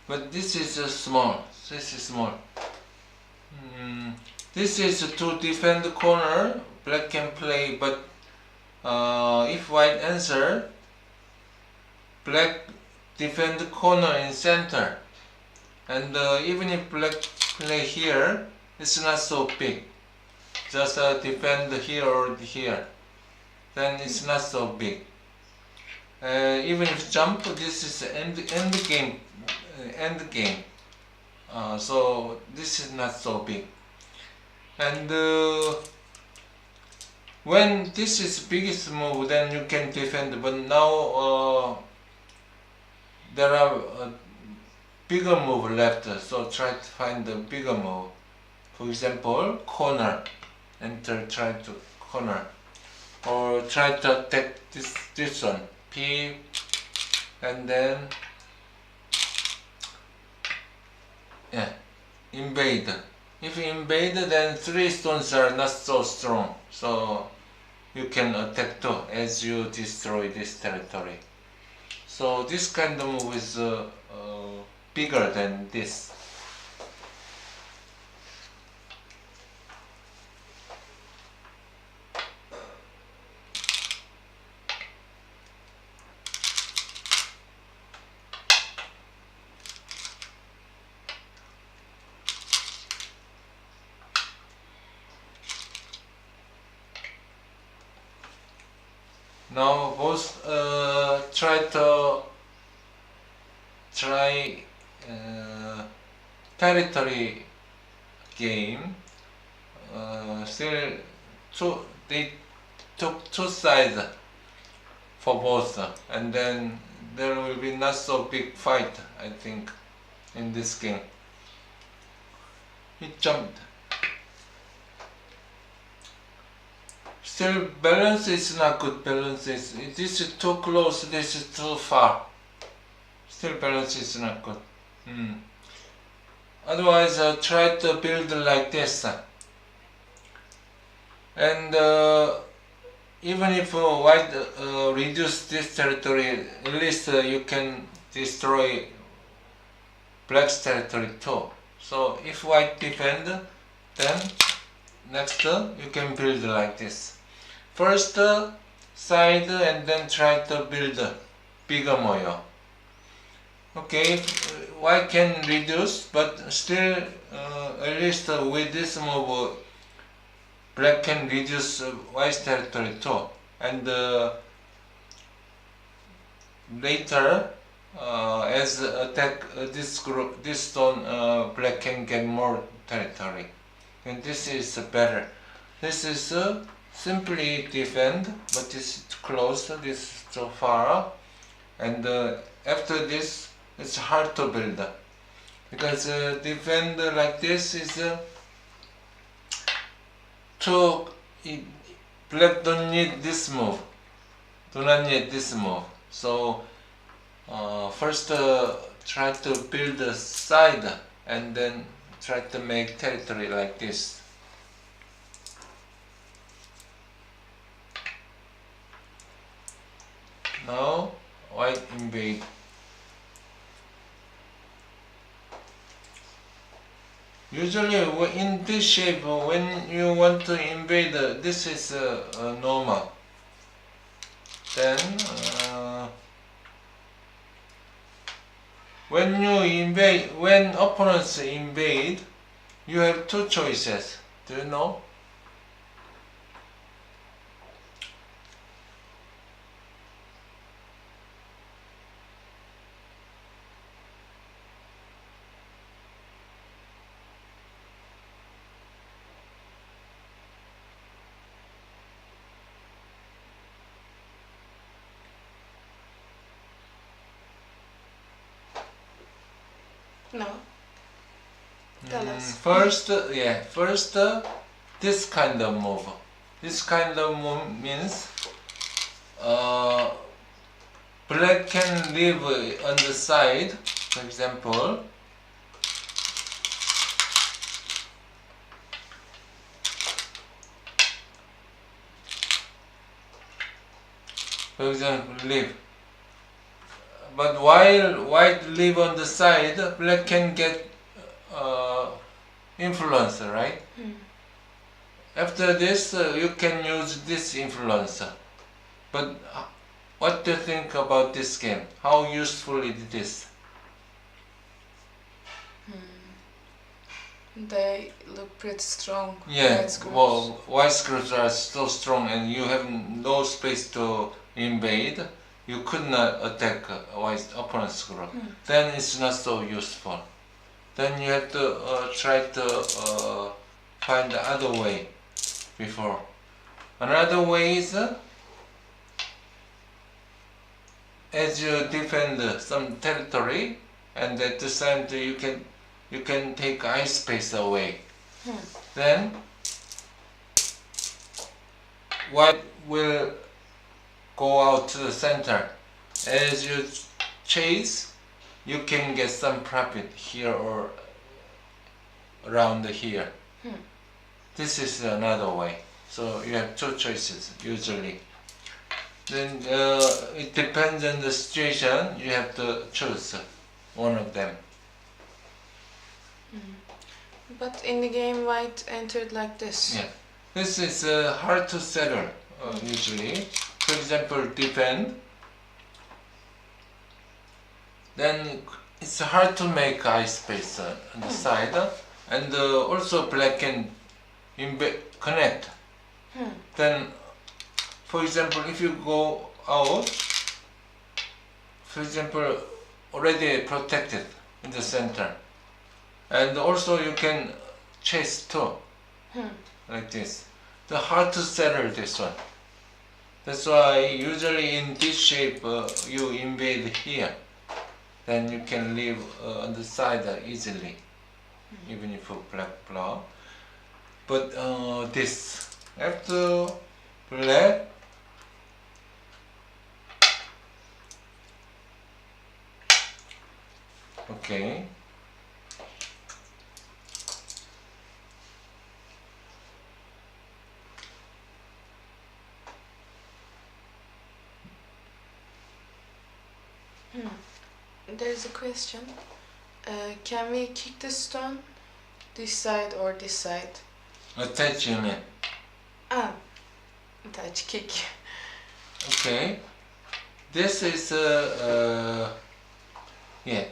but this is small. This is small. This is to defend the corner, black can play, but if white answer, black defend the corner in center. And even if black play here, it's not so big. Just defend here or here. Then it's not so big. Even if jump, this is end game. So this is not so big. And when this is biggest move, then you can defend. But now there are bigger move left, so try to find the bigger move. For example, corner. Enter, try to corner. Or try to attack this one. P, and then invade. If you invade, then 3 stones are not so strong. So you can attack too as you destroy this territory. So this kind of move is bigger than this. Now both try territory game. Still they took 2 sides for both, and then there will be not so big fight, I think, in this game. He jumped. Still, balance is not good. Balance is, this is too close, this is too far. Still, balance is not good. Otherwise, try to build like this. And even if white reduce this territory, at least you can destroy black's territory too. So if white defend, then next you can build like this. First side and then try to build bigger moyo. Okay, white can reduce, but still at least with this move black can reduce white's territory too. And later as attack this stone, black can get more territory. And this is better. This is simply defend, but this is close, this is too far. And after this, it's hard to build. Because defend like this is black don't need this move. Do not need this move. So first try to build a side and then try to make territory like this. Now white invade. Usually in this shape, when you want to invade, this is normal. Then when opponents invade, you have two choices. Do you know? No. Tell us. First, this kind of move. This kind of move means black can leave on the side. For example, leave. But while white leave on the side, black can get influence, right? After this, you can use this influencer. But what do you think about this game? How useful is this? They look pretty strong. Yeah, White screws. well, white screws are so strong and you have no space to invade. You could not attack white opponent's screw. Then it's not so useful. Then you have to try to find the other way before. Another way is as you defend some territory, and at the same time you can take ice space away. Then white will go out to the center. As you chase, you can get some profit here or around here. This is another way. So you have two choices usually. Then it depends on the situation. You have to choose one of them. But in the game, white entered like this. Yeah, this is hard to settle usually. For example, defend. Then it's hard to make ice space on the side, and also black can connect. Then, for example, if you go out, for example, already protected in the center, and also you can chase too, like this. It's hard to settle this one. That's why usually in this shape you invade here. Then you can leave on the side easily, even if you black block. But this, after black, okay. There's a question. Can we kick the stone this side or this side? Attach, you mean? Touch, kick. Okay. This is yeah.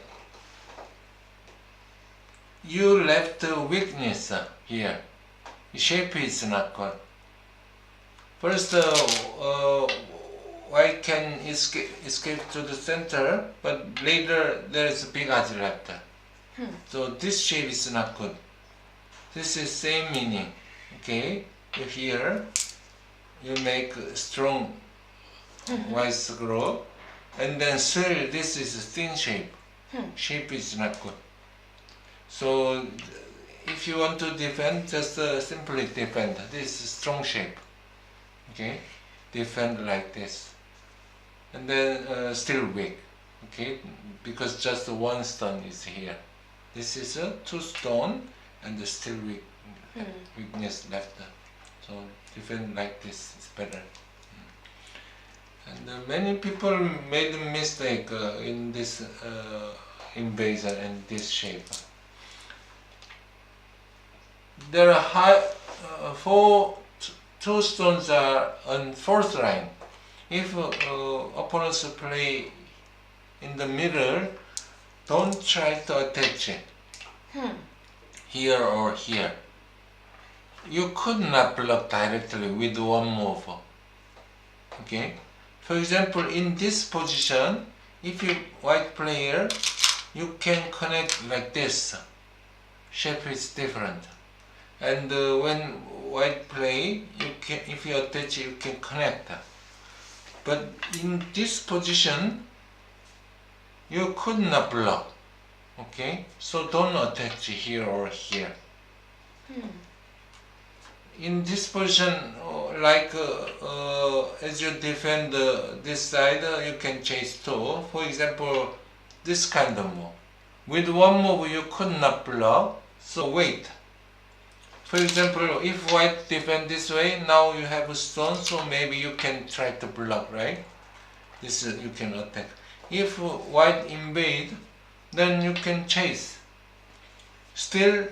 You left weakness here. Shape is not good. First, white can escape to the center, but later there is a big edge left. So this shape is not good. This is same meaning. Okay, here you make strong white screw, and then still this is a thin shape. Shape is not good. So if you want to defend, just simply defend. This is strong shape. Okay, defend like this. And then still weak, okay, because just one stone is here. This is a two stone and still weakness left. So defend like this is better. And many people made a mistake in this invasion and this shape. There are two stones are on fourth line. if opponents play in the middle, don't try to attach it here or here. You could not block directly with one move. Okay. For example, in this position, if you white player, you can connect like this. Shape is different. And when white play, you can, if you attach, you can connect. But in this position, you could not block. Okay, so don't attach here or here. In this position, like as you defend this side, you can chase too. For example, this kind of move. With one move, you could not block. So wait. For example, if white defend this way, now you have a stone, so maybe you can try to block, right? This you can attack. If white invade, then you can chase. Still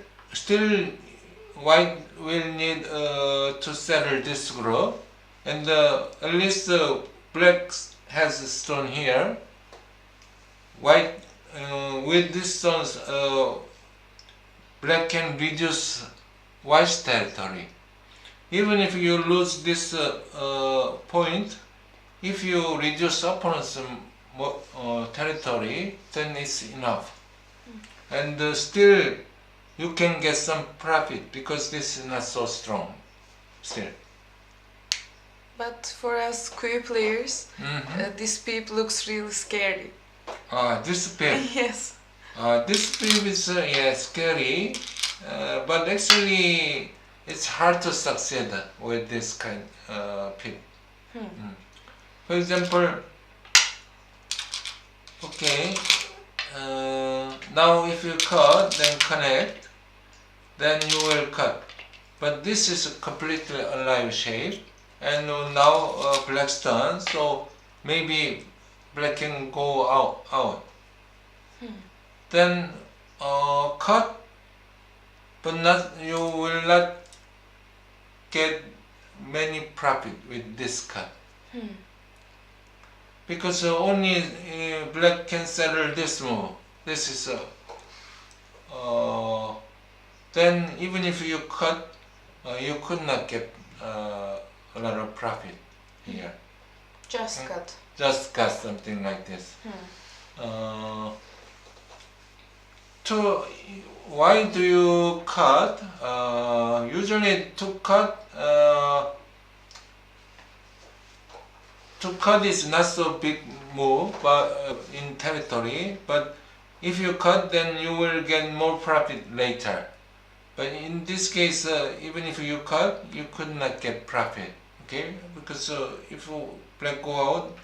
white will need to settle this group, and at least black has a stone here. White with these stones, black can reduce white's territory. Even if you lose this point, if you reduce opponent's territory, then it's enough. And still, you can get some profit because this is not so strong still. But for us queer players, this peep looks really scary. This peep. Yes. This peep is scary, but actually it's hard to succeed with this kind of peep. For example, okay, now if you cut, then connect, then you will cut. But this is a completely alive shape, and now black's turn, so maybe black can go out. Then cut, but you will not get many profit with this cut. Because only black can settle this move. This is then even if you cut, you could not get a lot of profit here. Just cut. Just cut something like this. Why do you cut? Usually to cut is not so big move, but in territory. But if you cut, then you will get more profit later. But in this case, even if you cut, you could not get profit. Okay, because if black go out,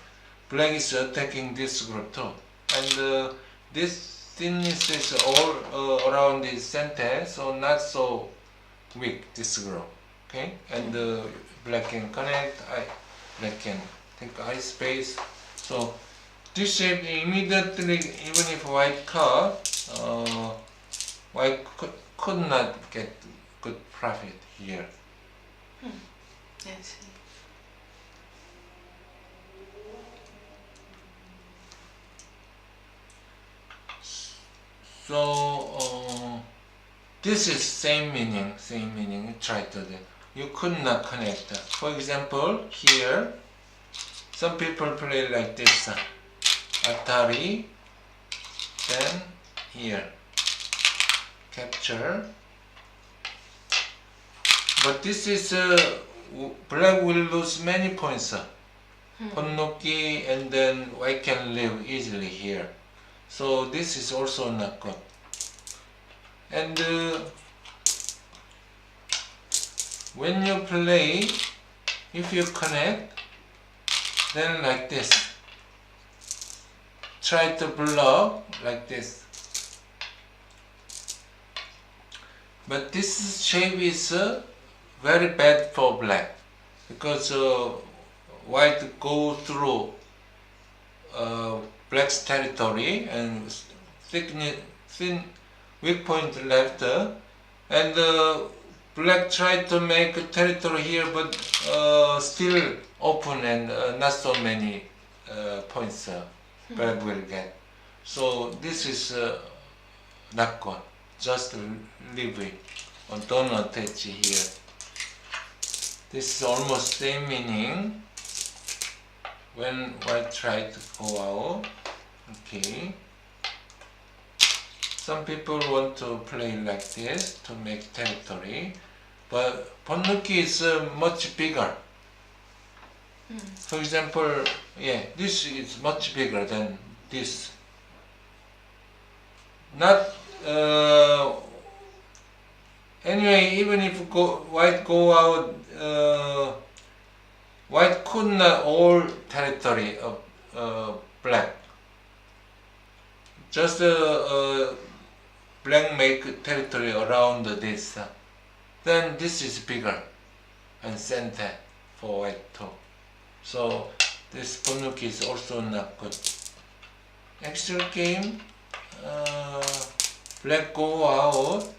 black is attacking this group too, and this thinness is all around the center, so not so weak this group. Okay, and black can connect. Black can take eye space. So this shape immediately, even if white cut, white could not get good profit here. I see. So this is same meaning. Try to do. You could not connect. For example, here, some people play like this. Atari, then here, capture. But this is black will lose many points. Ponnoki, and then white can live easily here. So this is also not good. And when you play, if you connect, then like this. Try to block like this. But this shape is very bad for black, because white go through black's territory and thin weak point left, and black tried to make a territory here, but still open and not so many points black will get. So this is not good. Just leave it or don't attach it here. This is almost same meaning when white try to go out. Okay. Some people want to play like this to make territory, but 번누기 is much bigger. For example, yeah, this is much bigger than this. Not anyway. Even if white go out, white could not all territory of black. Just black make territory around this. Then this is bigger and center for white too. So this 번누기 is also not good. Actual game, black go out.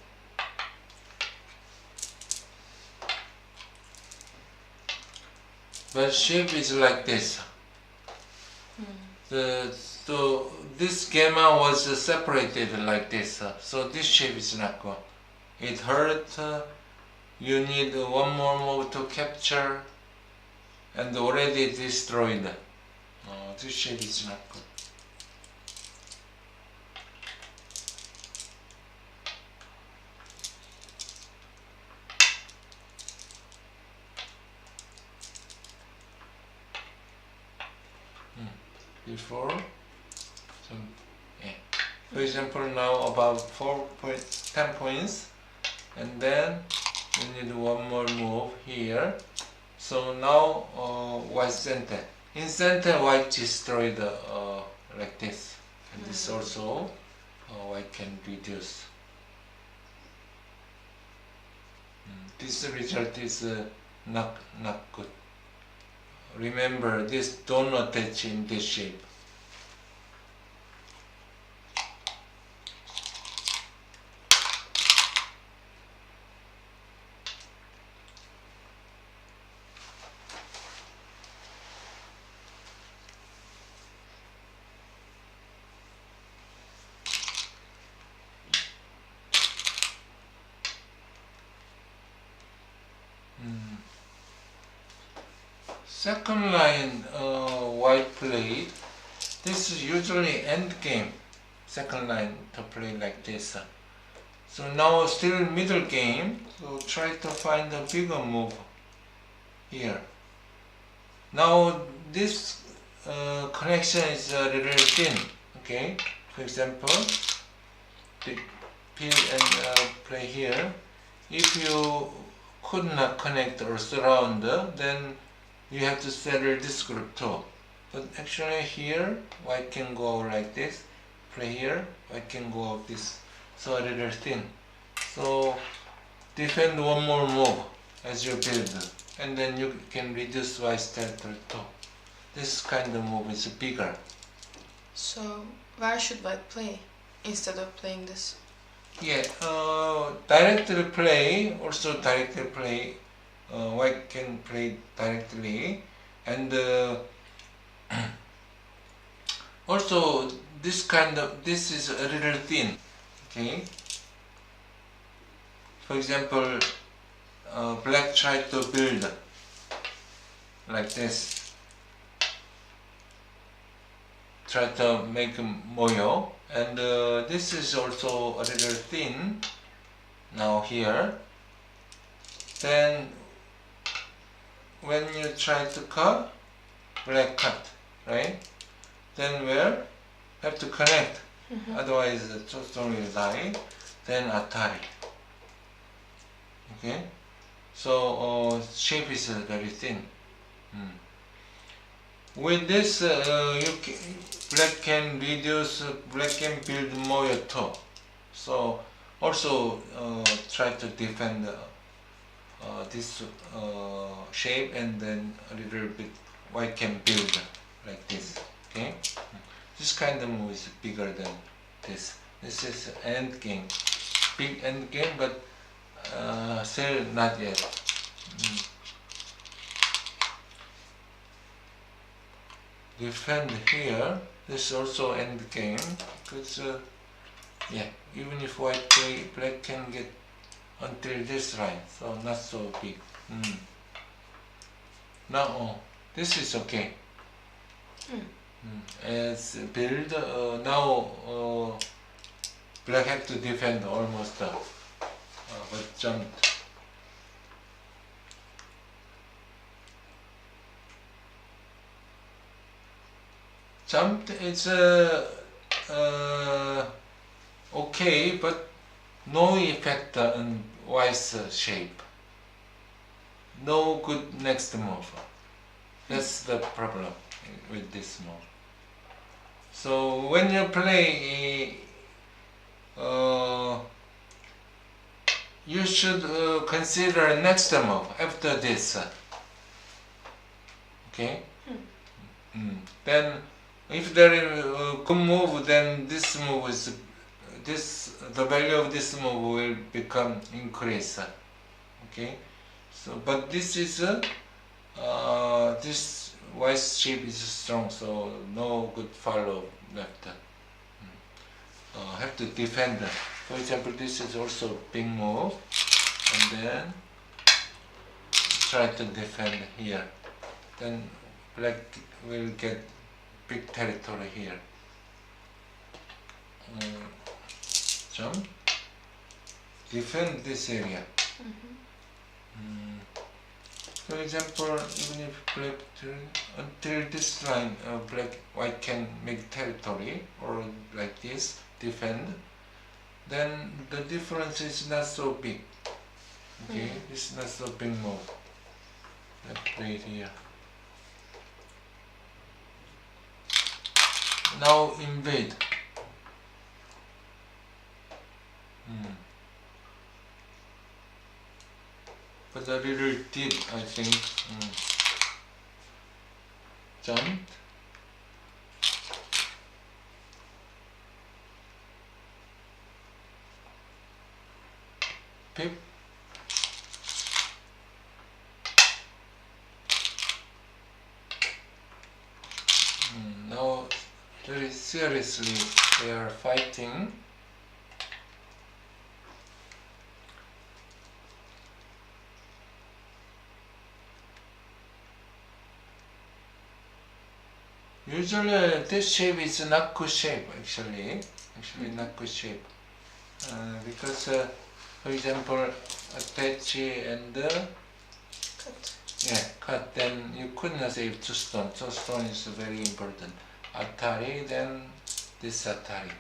But shape is like this. So this gamma was separated like this. So this shape is not good. It hurt. You need one more move to capture, and already destroyed. This shape is not good. Before, so yeah. For example, now about 10 points, and then we need one more move here. So now white center. In center, white destroyed like this, and this also white can reduce. This result is not good. Remember, this don't attach in this shape. Second line, white played. This is usually end game. Second line to play like this. So now still middle game. So try to find a bigger move here. Now this connection is a little thin. Okay. For example, peel and play here. If you could not connect or surround, then you have to settle this group too. But actually here, white can go like this. Play here, white can go out this. So a little thin. So defend one more move as you build. And then you can reduce white's territory too. This kind of move is bigger. So where should white play instead of playing this? Yeah, directly play, also directly play. White can play directly, and also this is a little thin. Okay. For example, black tried to build like this. Try to make moyo, and this is also a little thin. Now here, then when you try to cut, black cut, right? Then where? Have to connect, otherwise the story will die. Then atari. Okay? So shape is very thin. With this, black can reduce, black can build more too. So also try to defend this shape, and then a little bit white can build like this. Okay, this kind of move is bigger than this. This is end game, big end game, but still not yet. defend here, this also end game because yeah, even if white play, black can get until this line, so not so big. Now this is okay. As build now black have to defend almost but jumped. Jumped is okay, but no effect on white's shape. No good next move. That's the problem with this move. So when you play, you should consider next move after this. Okay? Then if there is a good move, then this move is the value of this move will become increase. Okay? So but this is this white shape is strong, so no good follow left. Have to defend. For example, this is also big move, and then try to defend here. Then black will get big territory here. Jump. Defend this area. For example, even if black until this line, white can make territory or like this, defend, then the difference is not so big. Okay, this is not so big move. Let's play it here. Now invade. But a little deep, I think. Jump. Pip. Now, very seriously, they are fighting. Usually this shape is not good shape actually not good shape because for example attach and Cut. yeah, cut, then you couldn't save two stone. So stone is very important. Atari, then this Atari,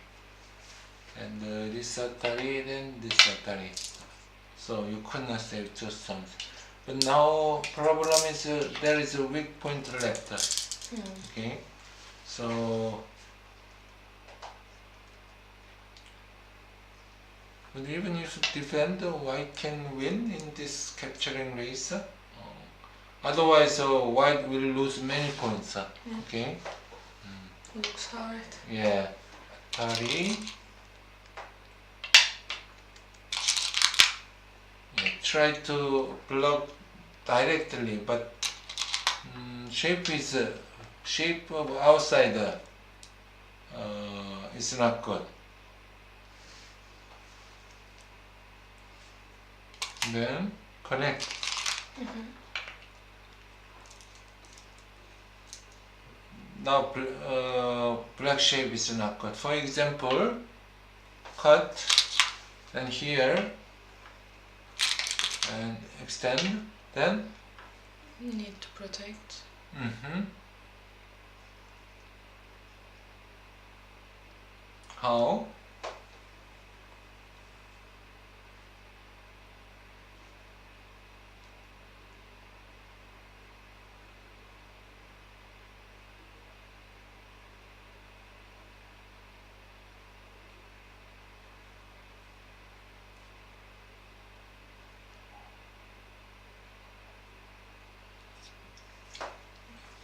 and this Atari, then this Atari. So you couldn't save two stones. But now problem is there is a weak point left. Okay. So, but even if defend, white can win in this capturing race. Otherwise, white will lose many points. Okay. Looks hard. Yeah. Atari. Yeah, try to block directly, but shape of outside is not good. Then connect. Now black shape is not good. For example, cut and here and extend. Then need to protect. How?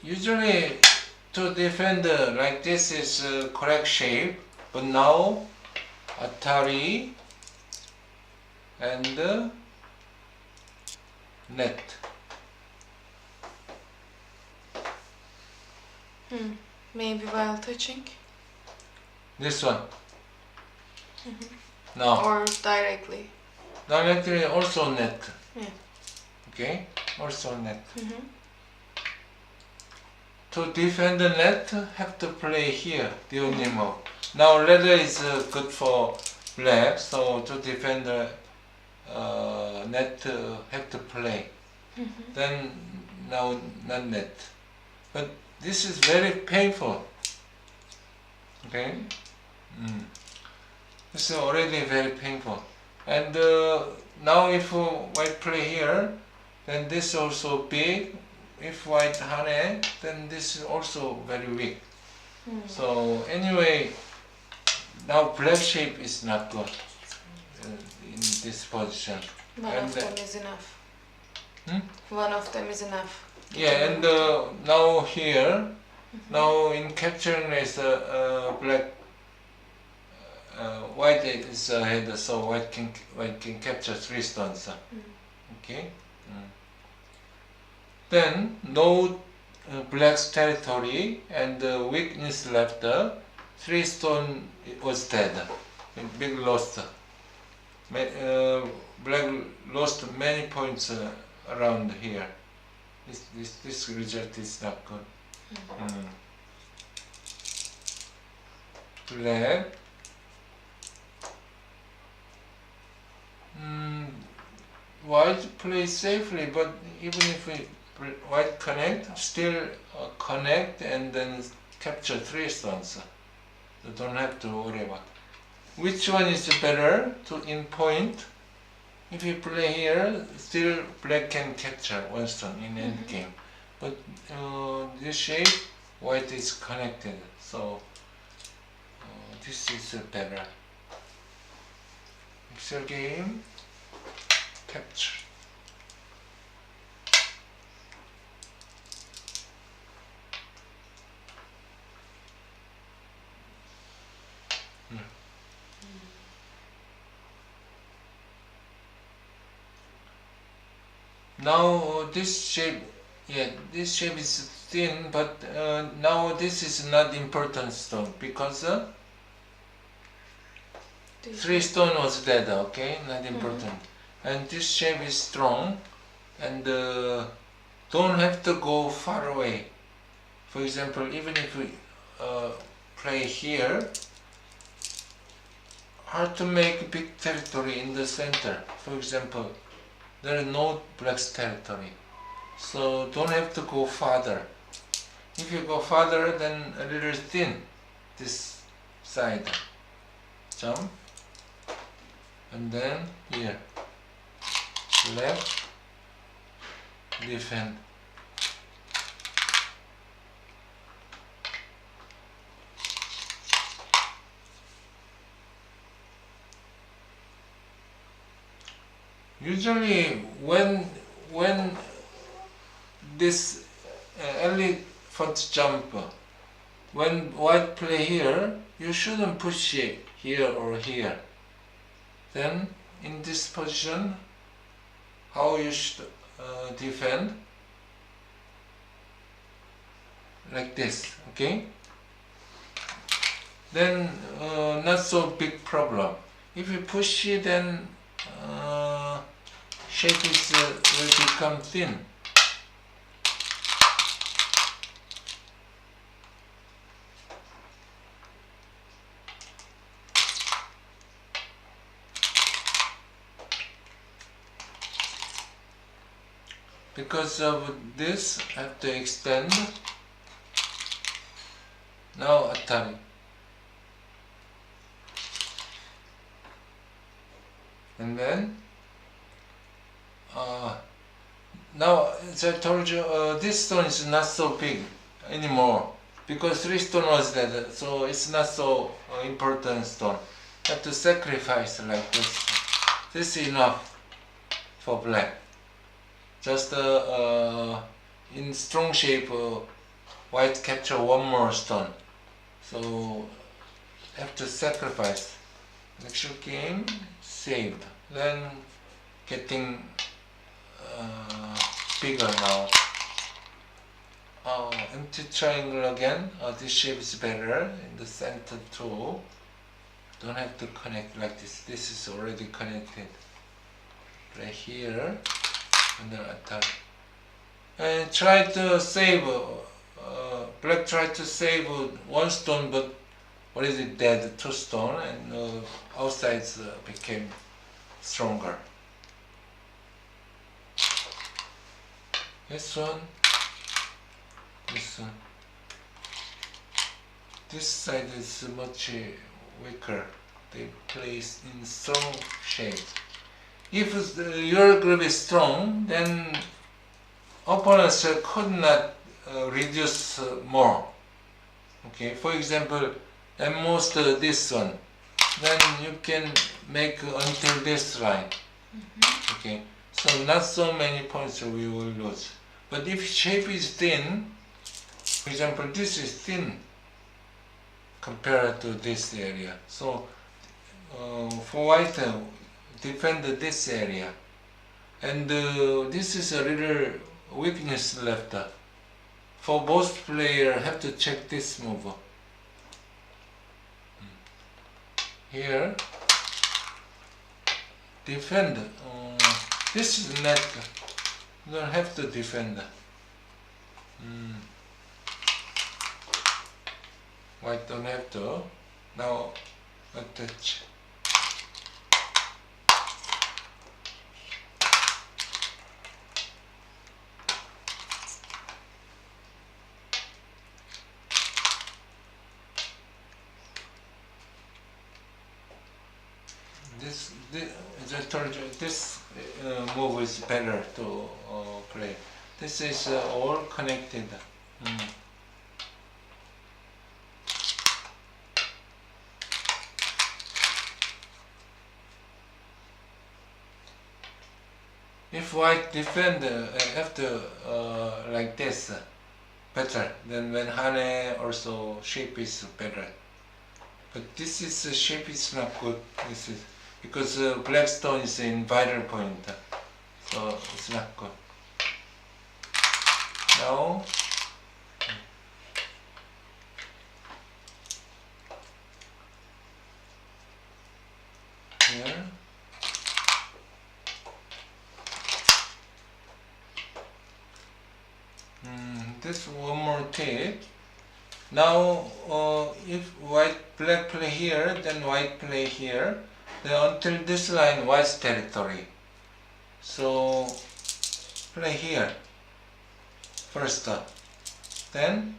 Usually to defend like this is correct shape, but now Atari and net. Maybe while touching. This one. Now. Or directly. Directly also net. Yeah. Okay, also net. To defend the net, have to play here, the only move. Now leather is good for black, so to defend the net, have to play. Then now not net. But this is very painful. Okay, this is already very painful. And now if white play here, then this also big. If white hane, then this is also very weak. So anyway, now black shape is not good in this position. One of them is enough. One of them is enough. Yeah, and now here, now in capturing is black, white is ahead, so white can capture 3 stones. Okay. Then no black's territory and weakness left. 3 stone was dead. Big lost. Black lost many points around here. This result is not good. Black. White plays safely, but even if we white connect, still connect and then capture 3 stones. You don't have to worry about. Which one is better to in point? If you play here, still black can capture 1 stone in end game. But this shape, white is connected, so this is better. Mixer game, capture. Now this shape, this shape is thin, but now this is not important stone because 3 stone was dead, okay, not important. And this shape is strong, and don't have to go far away. For example, even if we play here, hard to make big territory in the center. For example, there is no black's territory, so don't have to go farther. If you go farther, then a little thin this side. Jump, and then here, left, defend. Usually when this elephant jump, when white play here, you shouldn't push it here or here. Then in this position, how you should defend? Like this, okay? Then not so big problem. If you push it, then shape is will become thin. Because of this, I have to extend. Now atari. And then now, as I told you, this stone is not so big anymore because 3 stone was dead, so it's not so important stone. You have to sacrifice like this. This is enough for black. Just in strong shape, white capture 1 more stone. So have to sacrifice. Next game saved. Then getting bigger now. empty triangle again. This shape is better in the center too. Don't have to connect like this. This is already connected. Right here, under attack. And try to save. Black tried to save one stone, but already dead 2 stone, and outsides became stronger. This one. This one. This side is much weaker. They place in strong shape. If your group is strong, then opponents could not reduce more. Okay, for example, at most this one, then you can make until this line. Okay, so not so many points we will lose. But if shape is thin, for example, this is thin compared to this area. So for white, defend this area. And this is a little weakness left. For both players, have to check this move. Here, defend. This is not. You don't have to defend. White don't have to. Now attach. As I told you, this move is better to play. This is all connected. If white defend after like this, better. Then when Hane also shape is better. But this is shape is not good. This is because black stone is in vital point, so it's not good. Now here. This one more tip. Now if black play here, then white play here, then until this line white's territory. So play here first, then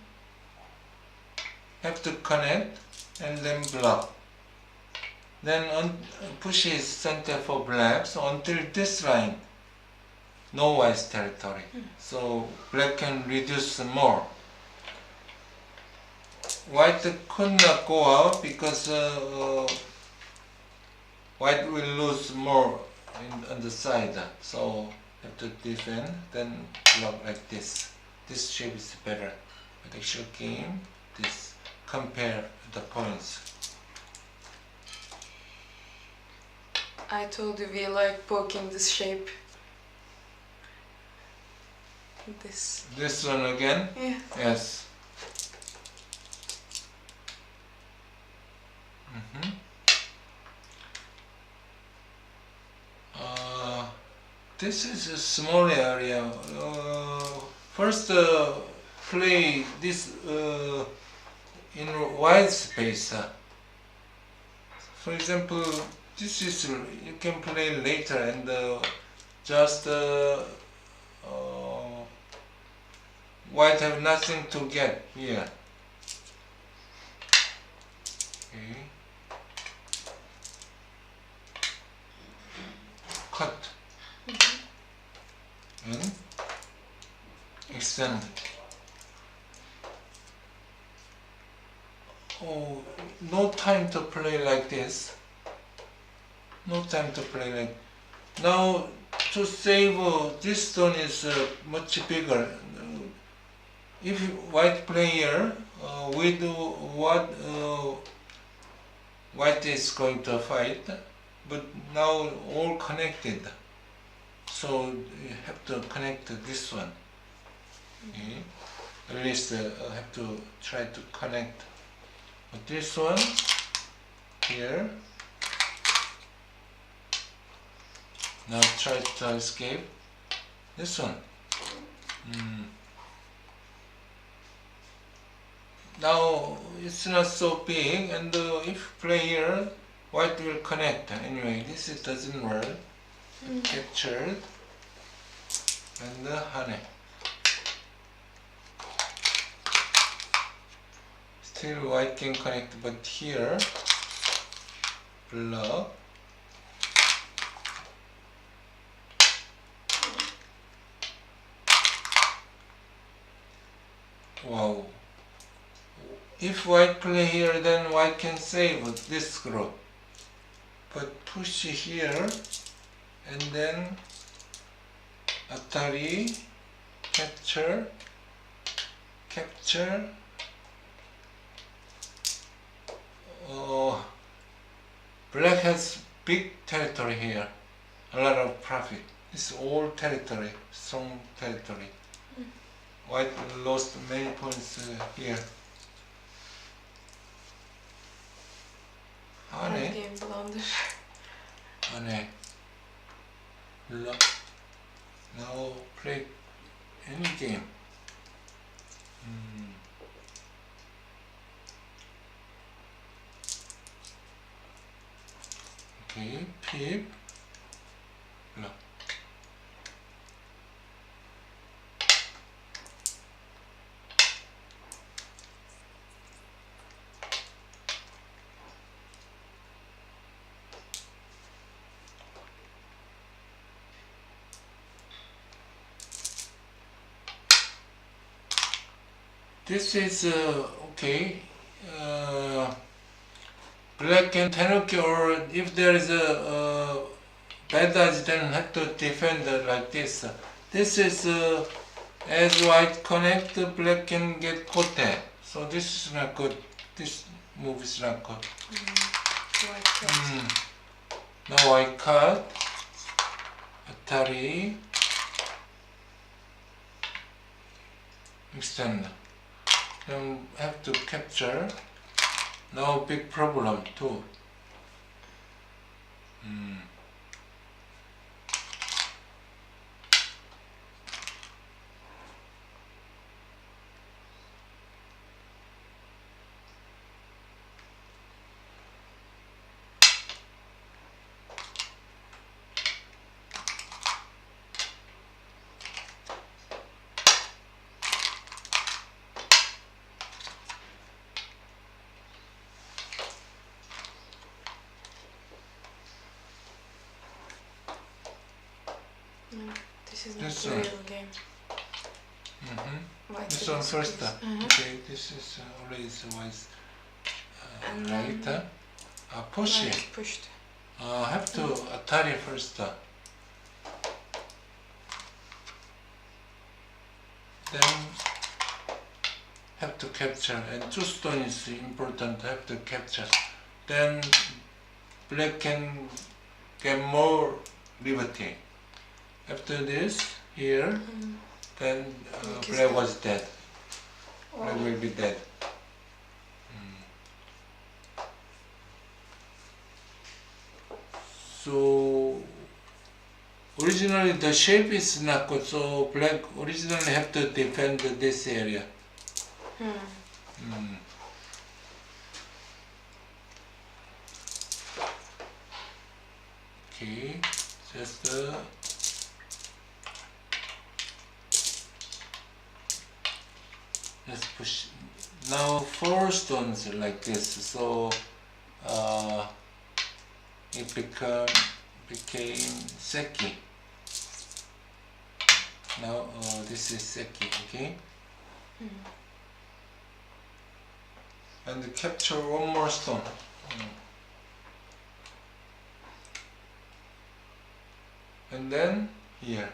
have to connect and then block. Then push his center for black, so until this line no white's territory. So black can reduce more. White could not go out because white will lose more on the side. So have to defend, then block like this. This shape is better. But actual game, this compare the points. I told you we like poking this shape. This one again? Yeah. Yes. This is a small area. First play this in wide space. For example, this is you can play later and just white have nothing to get here. Okay. Cut and extend. Oh, no time to play like this. No time to play like. Now to save this stone is much bigger. If white player with what white is going to fight, but now all connected, so you have to connect this one. Okay. at least have to try to connect. But this one here. Now try to escape. This one. Now it's not so big, and if play here, white will connect. Anyway, this it doesn't work. Captured and honey. Still white can connect, but here block. Wow. If white play here, then white can save this group. But push here, and then Atari, capture, capture. Black has big territory here, a lot of profit. It's all territory, strong territory. White lost many points here. Honey. Game blunder. Honey. Now play any game. Okay, pip. Look. This is okay. Black can tenuki, or if there is a bad odds, then have to defend like this. This is as white connect, black can get kote. So this is not good. This move is not good. White cut. Now white cut. Atari. Extend. Then have to capture. Now big problem too. This is not This a one. real game. White This did one this first. piece. Okay, this is always wise. And Right. then Push white it. pushed. Have to Atari first. Then have to capture, and two stone is important. Have to capture. Then black can get more liberty. After this, here, then black was dead. Black will be dead. So originally the shape is not good, so black originally have to defend this area. Okay, just let's push. Now 4 stones like this, so it became seki. Now this is seki, okay? And capture one more stone. And then here.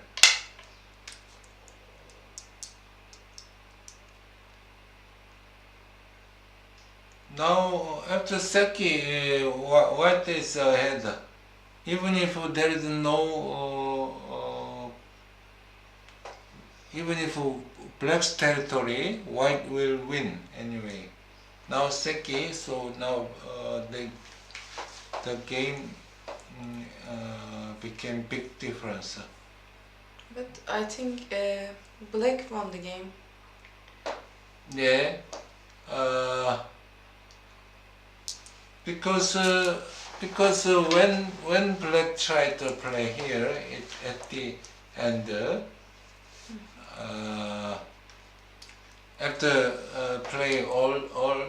Now after seki, white is ahead. Even if there is no, even if black's territory, white will win anyway. Now seki, so now the game became big difference. But I think black won the game. Yeah, because when black tried to play here, at the end, after play all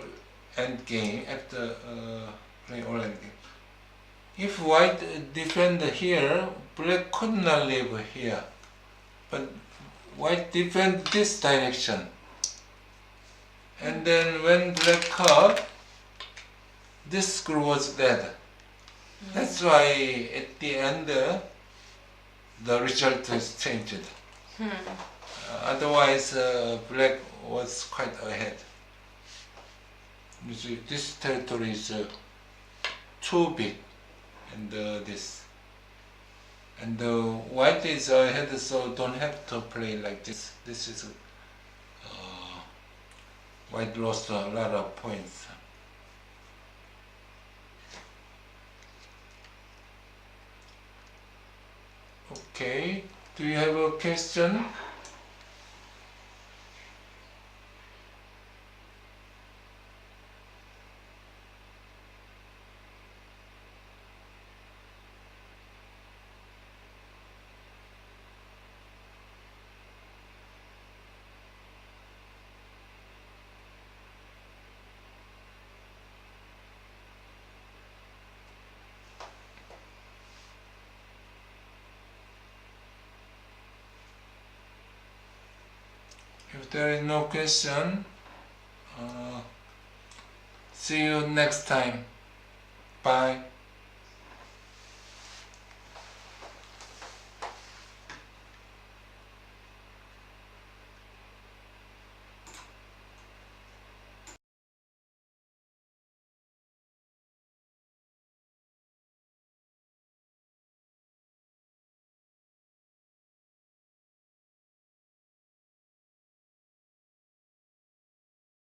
end game, after play all end game, if white defend here, black could not live here, but white defend this direction. And then when black cut, this screw was dead. That's why at the end the result is changed. Otherwise black was quite ahead. You see, this territory is too big, and this. And white is ahead, so don't have to play like this. This is white lost a lot of points. Okay, do you have a question? If there is no question, see you next time. Bye.